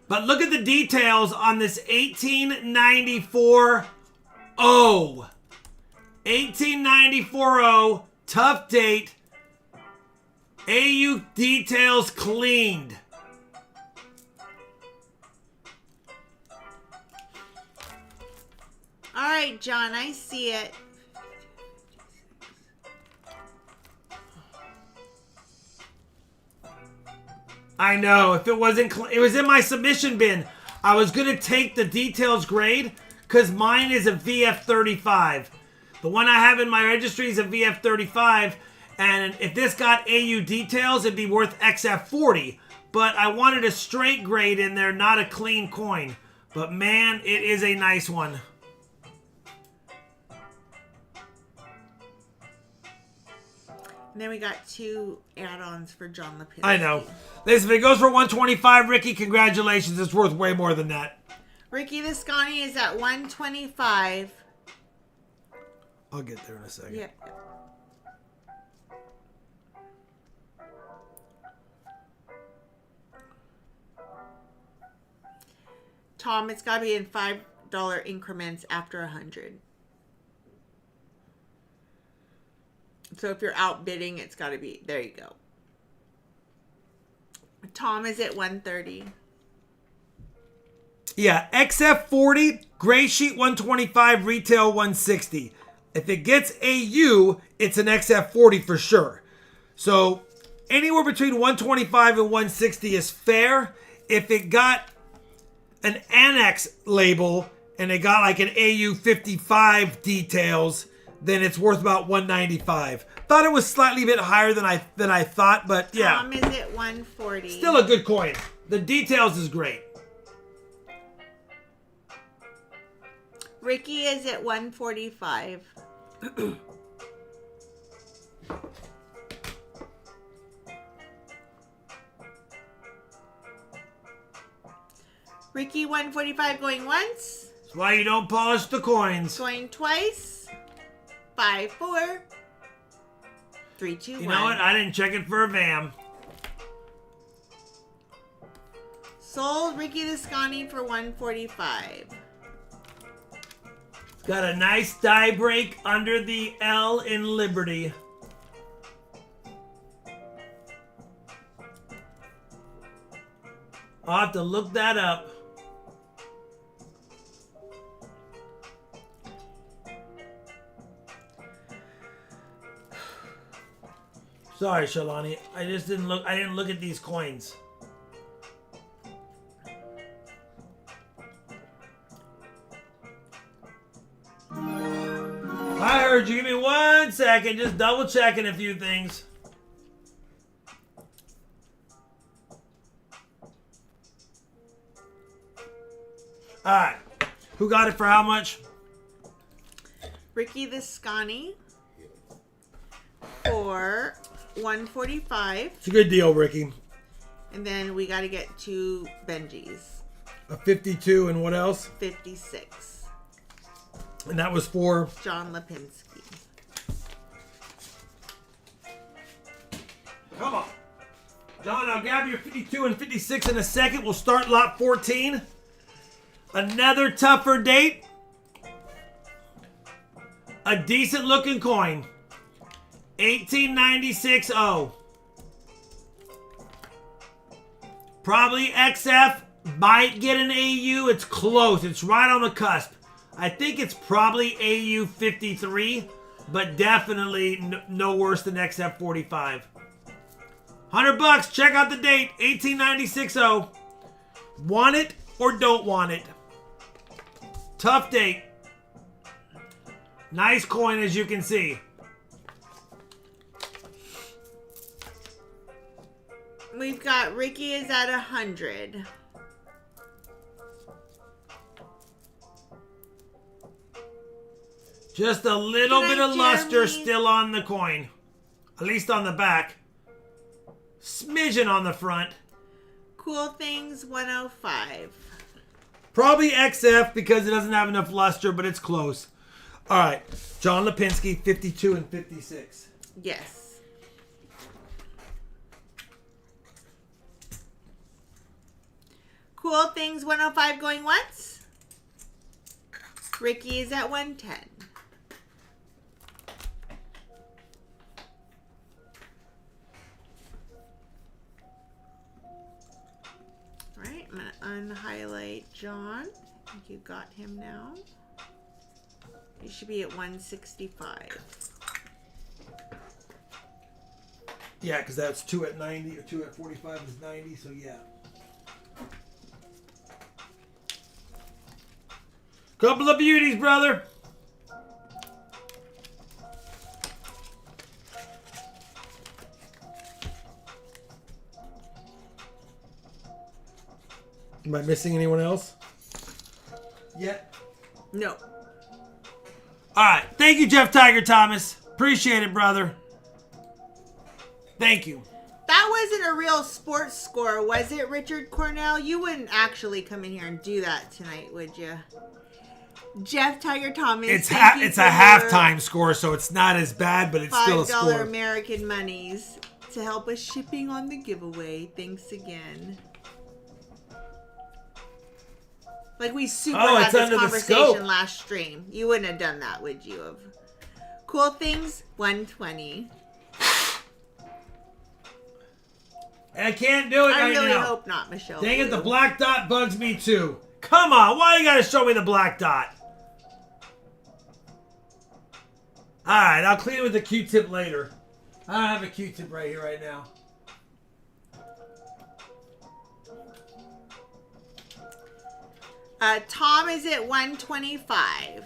But look at the details on this 1894 O. 1894 O. Tough date. AU details cleaned. All right, John, I see it. I know. If it wasn't, it was in my submission bin. I was gonna take the details grade because mine is a VF 35. The one I have in my registry is a VF 35, and if this got AU details, it'd be worth XF 40. But I wanted a straight grade in there, not a clean coin. But man, it is a nice one. And then we got 2 add-ons for John Lipinski. I know. Listen, if it goes for 125, Ricky, congratulations. It's worth way more than that. Ricky Visconti is at 125. I'll get there in a second. Yeah. Tom, it's got to be in $5 increments after 100. So if you're outbidding, it's got to be, there you go. Tom is at 130. Yeah, XF 40, gray sheet 125, retail 160. If it gets AU, it's an XF 40 for sure. So anywhere between 125 and 160 is fair. If it got an annex label and it got like an AU 55 details, then it's worth about $195. Thought it was slightly a bit higher than I thought, but yeah. Tom is at 140. Still a good coin. The details is great. Ricky is at 145. Ricky 145 going once. That's why you don't polish the coins. Going twice. 5, 4. 3, 2, 1. You know what? I didn't check it for a VAM. Sold Ricky the Scotty for 145. Got a nice die break under the L in Liberty. I'll have to look that up. Sorry, Shalani. I just didn't look. I didn't look at these coins. I heard you. Give me 1 second. Just double checking a few things. All right. Who got it for how much? Ricky the Scotty for 145. It's a good deal, Ricky. And then we got to get 2 Benjis. A 52 and what else? 56. And that was for? John Lipinski. Come on. John, I'll grab your 52 and 56 in a second. We'll start lot 14. Another tougher date. A decent looking coin. 1896-0. Probably XF. Might get an AU. It's close. It's right on the cusp. I think it's probably AU 53, but definitely no worse than XF 45. $100. Check out the date. 1896-0. Want it or don't want it? Tough date. Nice coin, as you can see. We've got Ricky is at 100. Just a little bit of luster Jeremy? still on the coin. At least on the back. Smidgen on the front. Cool Things 105. Probably XF because it doesn't have enough luster, but it's close. All right. John Lipinski, 52 and 56. Yes. Cool Things 105 going once. Ricky is at 110. All right, I'm going to unhighlight John. I think you got him now. You should be at 165. Yeah, because that's 2 at 90, or 2 at 45 is 90, so yeah. Couple of beauties, brother. Am I missing anyone else? Yet? No. All right. Thank you, Jeff Tiger Thomas. Appreciate it, brother. Thank you. That wasn't a real sports score, was it, Richard Cornell? You wouldn't actually come in here and do that tonight, would you? Jeff Tiger Thomas. It's a halftime score, so it's not as bad, but it's still a score. $5 American monies to help us shipping on the giveaway. Thanks again. Like we had this conversation last stream. You wouldn't have done that, would you have? Cool Things 120. I can't do it right now. I really hope not, Michelle. Dang it, the black dot bugs me too. Come on, why you gotta show me the black dot? Alright, I'll clean it with a Q-tip later. I don't have a Q-tip right here right now. Tom is at 125.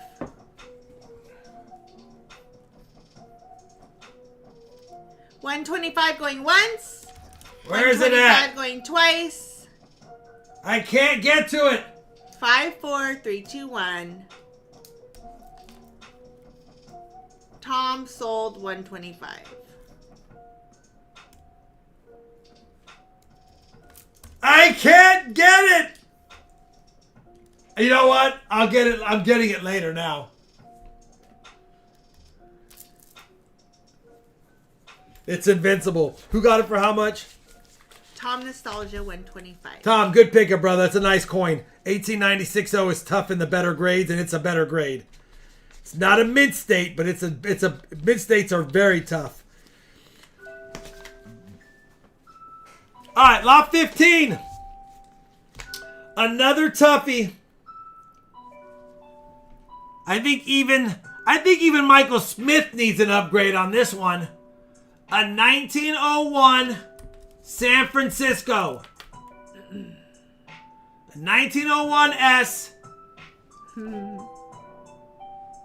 125 going once. Where is it at? 125 going twice. I can't get to it. 5, 4, 3, 2, 1. Tom sold 125. I can't get it. You know what? I'll get it. I'm getting it later now. It's invincible. Who got it for how much? Tom Nostalgia 125. Tom, good pickup, brother. That's a nice coin. 1896.0 is tough in the better grades, and it's a better grade. It's not a mint state, but it's a mint states are very tough. All right, lot 15. Another toughie. I think even Michael Smith needs an upgrade on this one. A 1901 San Francisco. A 1901S.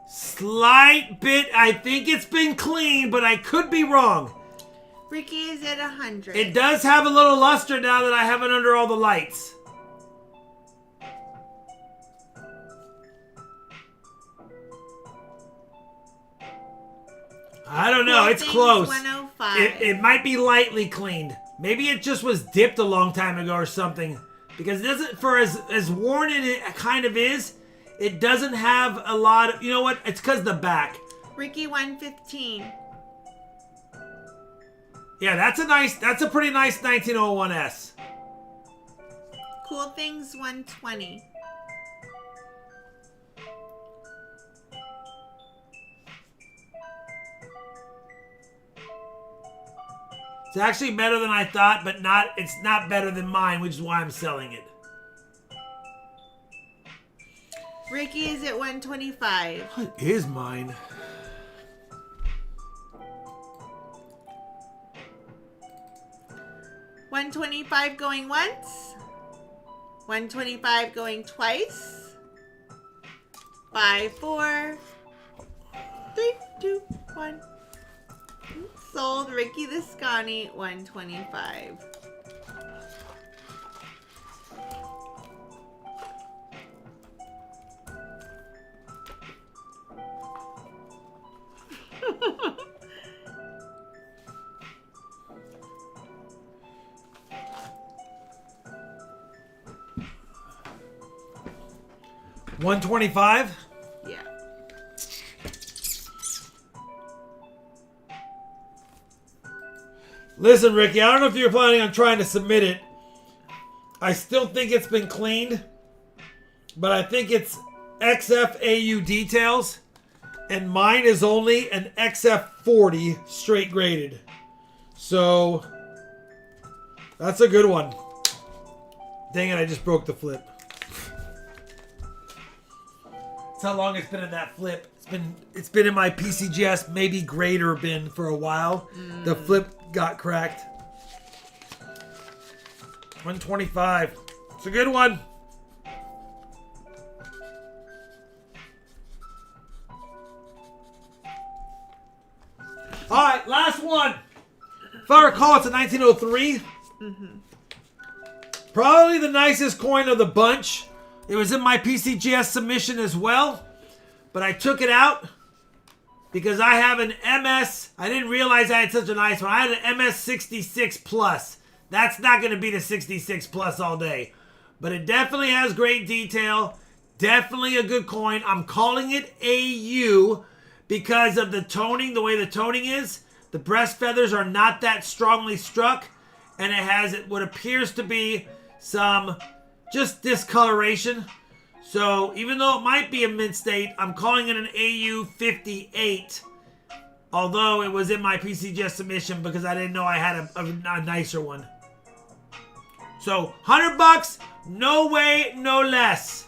Slight bit. I think it's been cleaned, but I could be wrong. Ricky is at 100. It does have a little luster now that I have it under all the lights. I don't know. It's close. 105. It might be lightly cleaned. Maybe it just was dipped a long time ago or something. Because it doesn't, for as worn as it kind of is, it doesn't have a lot of, you know what? It's because the back. Ricky 115. Yeah, that's a pretty nice 1901S. Cool Things 120. It's actually better than I thought, but it's not better than mine, which is why I'm selling it. Ricky is at 125. What is mine? $125 going once. $125 going twice. 5, 4, 3, 2, 1. Sold Ricky the Scotty 125. $125? Yeah. Listen, Ricky, I don't know if you're planning on trying to submit it. I still think it's been cleaned, but I think it's XFAU details, and mine is only an XF40 straight graded. So, that's a good one. Dang it, I just broke the flip. That's how long it's been in that flip. It's been in my PCGS, maybe grader bin for a while. The flip got cracked. 125. It's a good one. All right, last one. If I recall, it's a 1903. Probably the nicest coin of the bunch. It was in my PCGS submission as well, but I took it out because I have an MS. I didn't realize I had such a nice one. I had an MS 66 Plus. That's not going to be the 66 Plus all day, but it definitely has great detail. Definitely a good coin. I'm calling it AU because of the toning, the way the toning is. The breast feathers are not that strongly struck, and it has what appears to be some just discoloration. So even though it might be a mint state, I'm calling it an AU 58. Although it was in my PCGS submission because I didn't know I had a nicer one. So $100, no way, no less.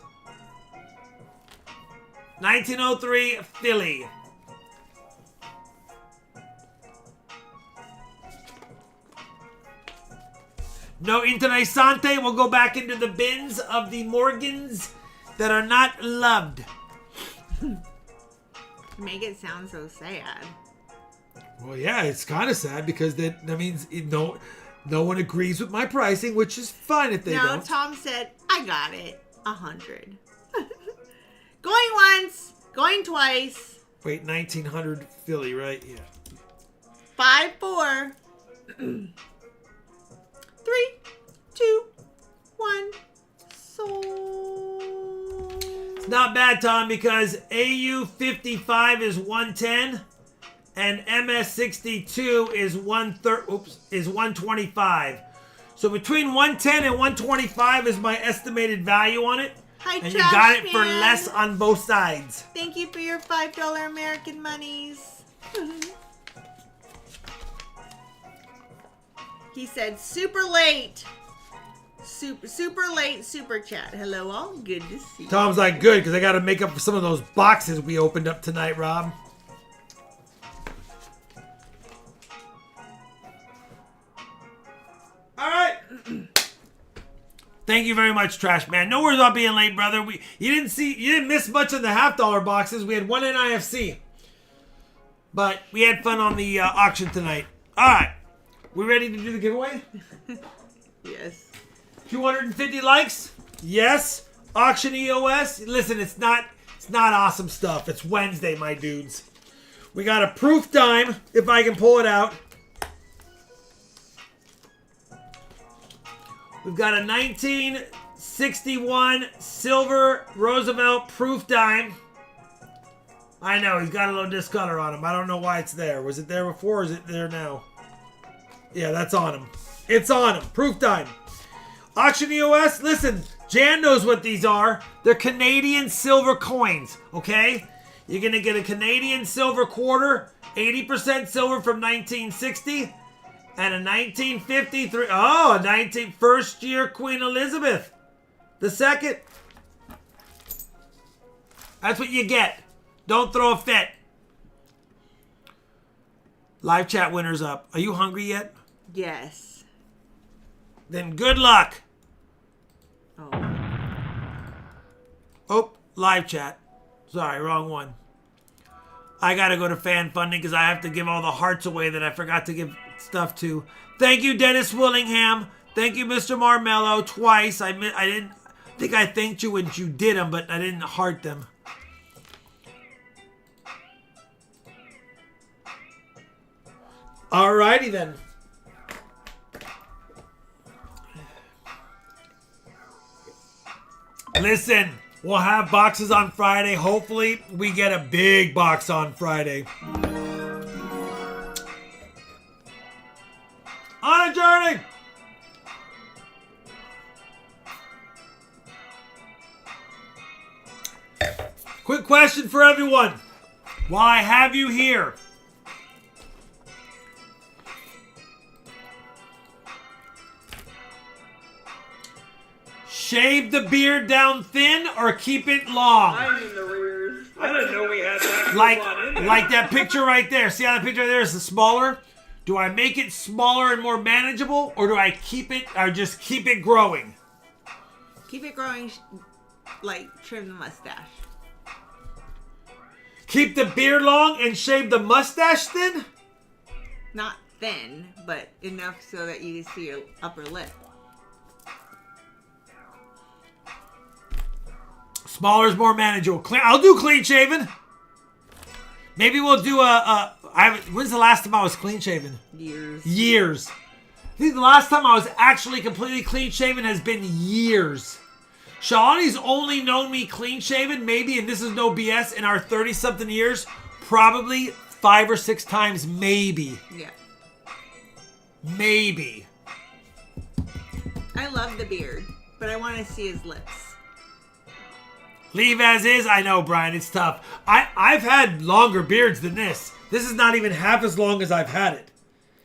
1903 Philly. No interesante. We'll go back into the bins of the Morgans that are not loved. Make it sound so sad. Well, yeah, it's kind of sad because that means no one agrees with my pricing, which is fine if they don't. No, Tom said, I got it. 100. Going once, going twice. Wait, 1900 Philly, right? Yeah. 5-4. 3, 2, 1. Sold. It's not bad, Tom, because AU55 is 110 and MS62 is 125. So between 110 and 125 is my estimated value on it. Hi, and you got it for man. less on both sides. Thank you for your $5 American monies. He said, super late. Super late super chat. Hello all. Good to see you. Tom's like, good, because I got to make up for some of those boxes we opened up tonight, Rob. All right. Thank you very much, Trash Man. No worries about being late, brother. You didn't miss much of the $50 boxes. We had one NIFC, but we had fun on the auction tonight. All right, we ready to do the giveaway? Yes. 250 likes. Yes. Auction EOS. Listen, it's not awesome stuff. It's Wednesday, my dudes. We got a proof dime, if I can pull it out. We've got a 1961 silver Roosevelt proof dime. I know, he's got a little discolor on him. I don't know why it's there. Was it there before or is it there now? Yeah, that's on him. It's on him. Proof dime. Auction EOS, listen, Jan knows what these are. They're Canadian silver coins, okay? You're going to get a Canadian silver quarter, 80% silver from 1960. And a 1953, first year Queen Elizabeth II. That's what you get. Don't throw a fit. Live chat winners up. Are you hungry yet? Yes. Then good luck. Oh, live chat. Sorry, wrong one. I gotta go to fan funding because I have to give all the hearts away that I forgot to give stuff to. Thank you, Dennis Willingham. Thank you, Mr. Marmello, twice. I didn't think I thanked you when you did them, but I didn't heart them. Alrighty then. Listen, we'll have boxes on Friday. Hopefully, we get a big box on Friday. On a journey! Quick question for everyone. While I have you here, shave the beard down thin or keep it long? I'm in the rears. I didn't know we had that. Like that picture right there. See how that picture there is smaller? Do I make it smaller and more manageable, or do I keep it, or just keep it growing? Keep it growing, like trim the mustache. Keep the beard long and shave the mustache thin? Not thin, but enough so that you can see your upper lip. Smaller is more manageable. I'll do clean shaven. Maybe we'll do when's the last time I was clean shaven? Years. I think the last time I was actually completely clean shaven has been years. Shawnee's only known me clean shaven, maybe, and this is no BS, in our 30-something years, probably 5 or 6 times, maybe. Yeah. Maybe. I love the beard, but I want to see his lips. Leave as is? I know, Brian, it's tough. I've had longer beards than this. This is not even half as long as I've had it.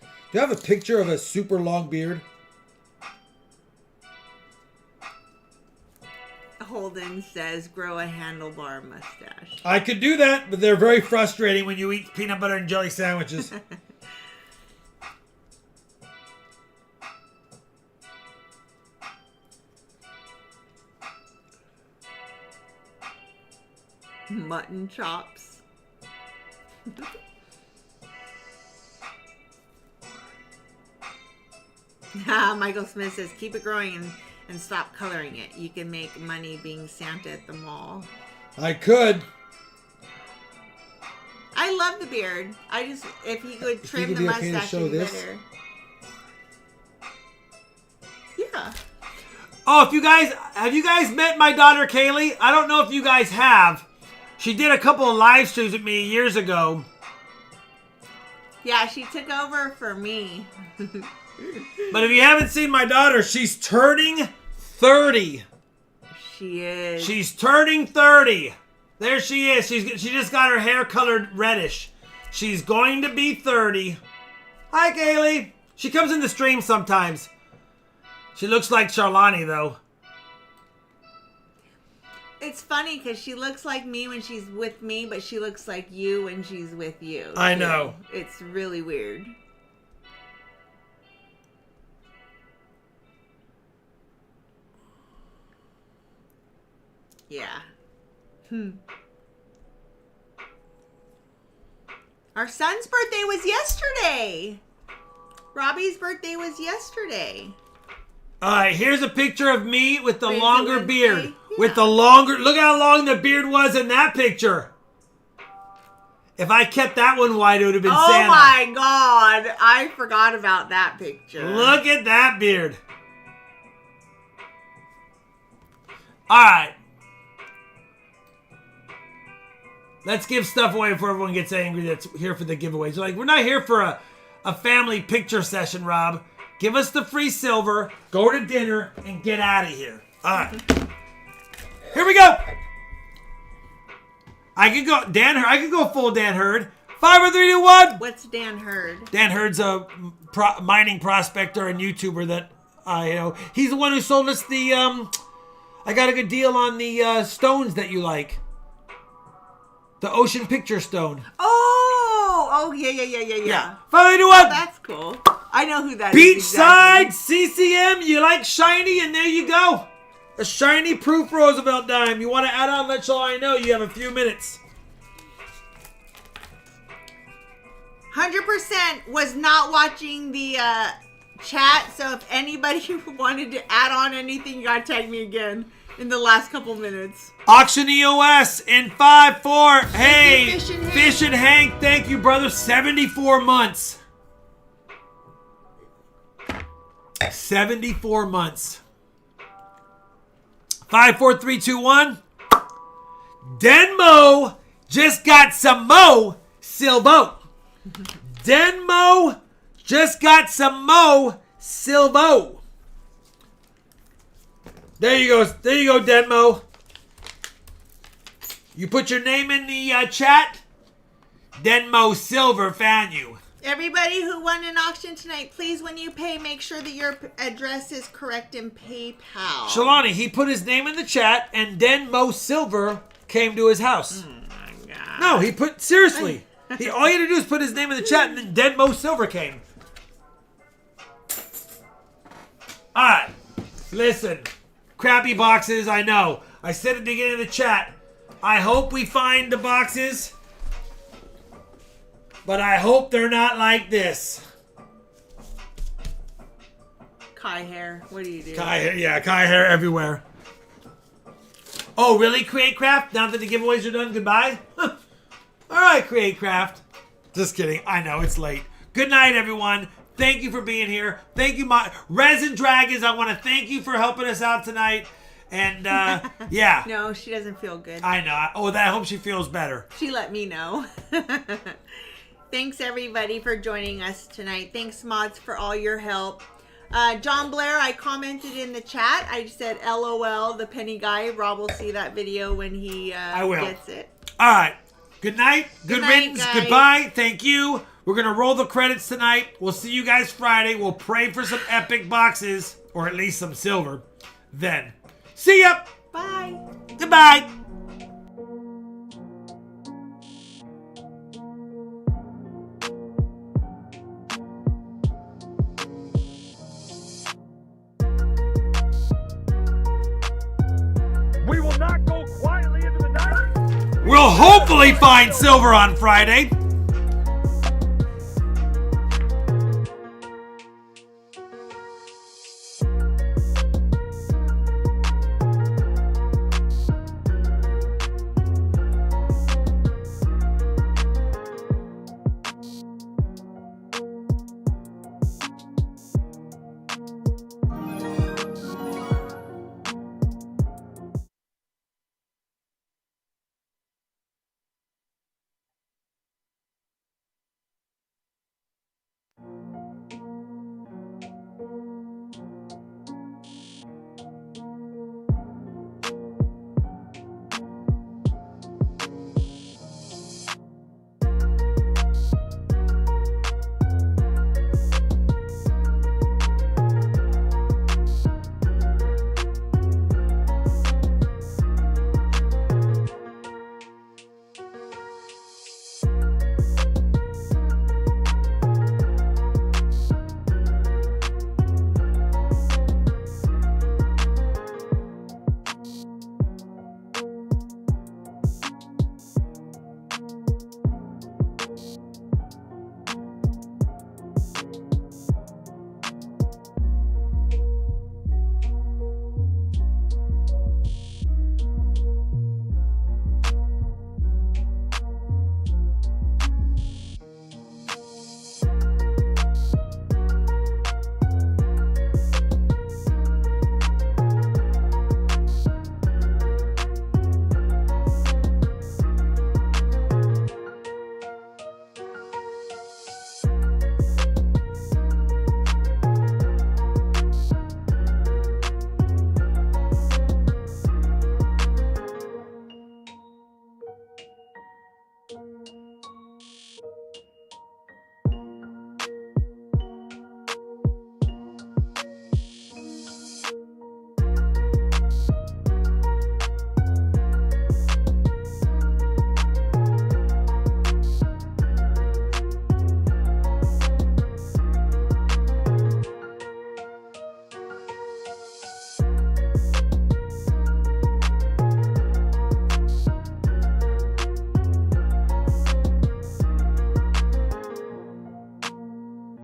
Do you have a picture of a super long beard? Holden says, grow a handlebar mustache. I could do that, but they're very frustrating when you eat peanut butter and jelly sandwiches. Mutton chops. Michael Smith says, keep it growing and stop coloring it. You can make money being Santa at the mall. I could. I love the beard. I just, if he could trim the mustache, it'd be better. Yeah. Oh, have you guys met my daughter Kaylee? I don't know if you guys have. She did a couple of live streams with me years ago. Yeah, she took over for me. But if you haven't seen my daughter, she's turning 30. She is. She's turning 30. There she is. She just got her hair colored reddish. She's going to be 30. Hi, Kaylee. She comes in the stream sometimes. She looks like Charlani, though. It's funny because she looks like me when she's with me, but she looks like you when she's with you. I know. It's really weird. Yeah. Our son's birthday was yesterday. Robbie's birthday was yesterday. All right, here's a picture of me with the Crazy longer Wednesday. beard. Yeah. With the longer, look how long the beard was in that picture. If I kept that one wide, it would have been Santa. Oh my God. I forgot about that picture. Look at that beard. All right. Let's give stuff away before everyone gets angry that's here for the giveaways. Like, we're not here for a family picture session, Rob. Give us the free silver, go to dinner, and get out of here. All right. Here we go. I could go full Dan Hurd. 5, 4, 3, 2, 1. What's Dan Hurd? Dan Hurd's a mining prospector and YouTuber that I know. He's the one who sold us the. I got a good deal on the stones that you like. The Ocean Picture Stone. Oh, yeah. 5, 4, 3, 2, 1. That's cool. I know who that Beachside is. Exactly. CCM. You like shiny, and there you go. A shiny proof Roosevelt dime. You want to add on? Let I know. You have a few minutes. 100% was not watching the chat, so if anybody wanted to add on anything, you gotta tag me again in the last couple minutes. Auction EOS in 5, 4. Hey, Fish and Hank. Thank you, brother. 74 months. 74 months. 5, 4, 3, 2, 1. Denmo just got some Mo Silvo. Denmo just got some Mo Silvo. There you go. There you go, Denmo. You put your name in the chat. Denmo Silver found you. Everybody who won an auction tonight, please, when you pay, make sure that your address is correct in PayPal. Shalani, he put his name in the chat, and Denmo Silver came to his house. Oh my God. No, he put, seriously. All you had to do is put his name in the chat, and then Denmo Silver came. All right. Listen. Crappy boxes, I know. I said at the beginning of the chat, I hope we find the boxes, but I hope they're not like this. Kai hair. What do you do? Kai hair everywhere. Oh, really, Create Craft? Now that the giveaways are done, goodbye? All right, Create Craft. Just kidding. I know, it's late. Good night, everyone. Thank you for being here. Thank you, my Resin Dragons. I want to thank you for helping us out tonight. And, yeah. No, she doesn't feel good. I know. Oh, I hope she feels better. She let me know. Thanks, everybody, for joining us tonight. Thanks, mods, for all your help. John Blair, I commented in the chat. I said, LOL, the penny guy. Rob will see that video when he gets it. All right. Good night. Good night, riddance. guys. Goodbye. Thank you. We're going to roll the credits tonight. We'll see you guys Friday. We'll pray for some epic boxes, or at least some silver. Then, see ya. Bye. Goodbye. We will not go quietly into the night. We'll hopefully find silver on Friday.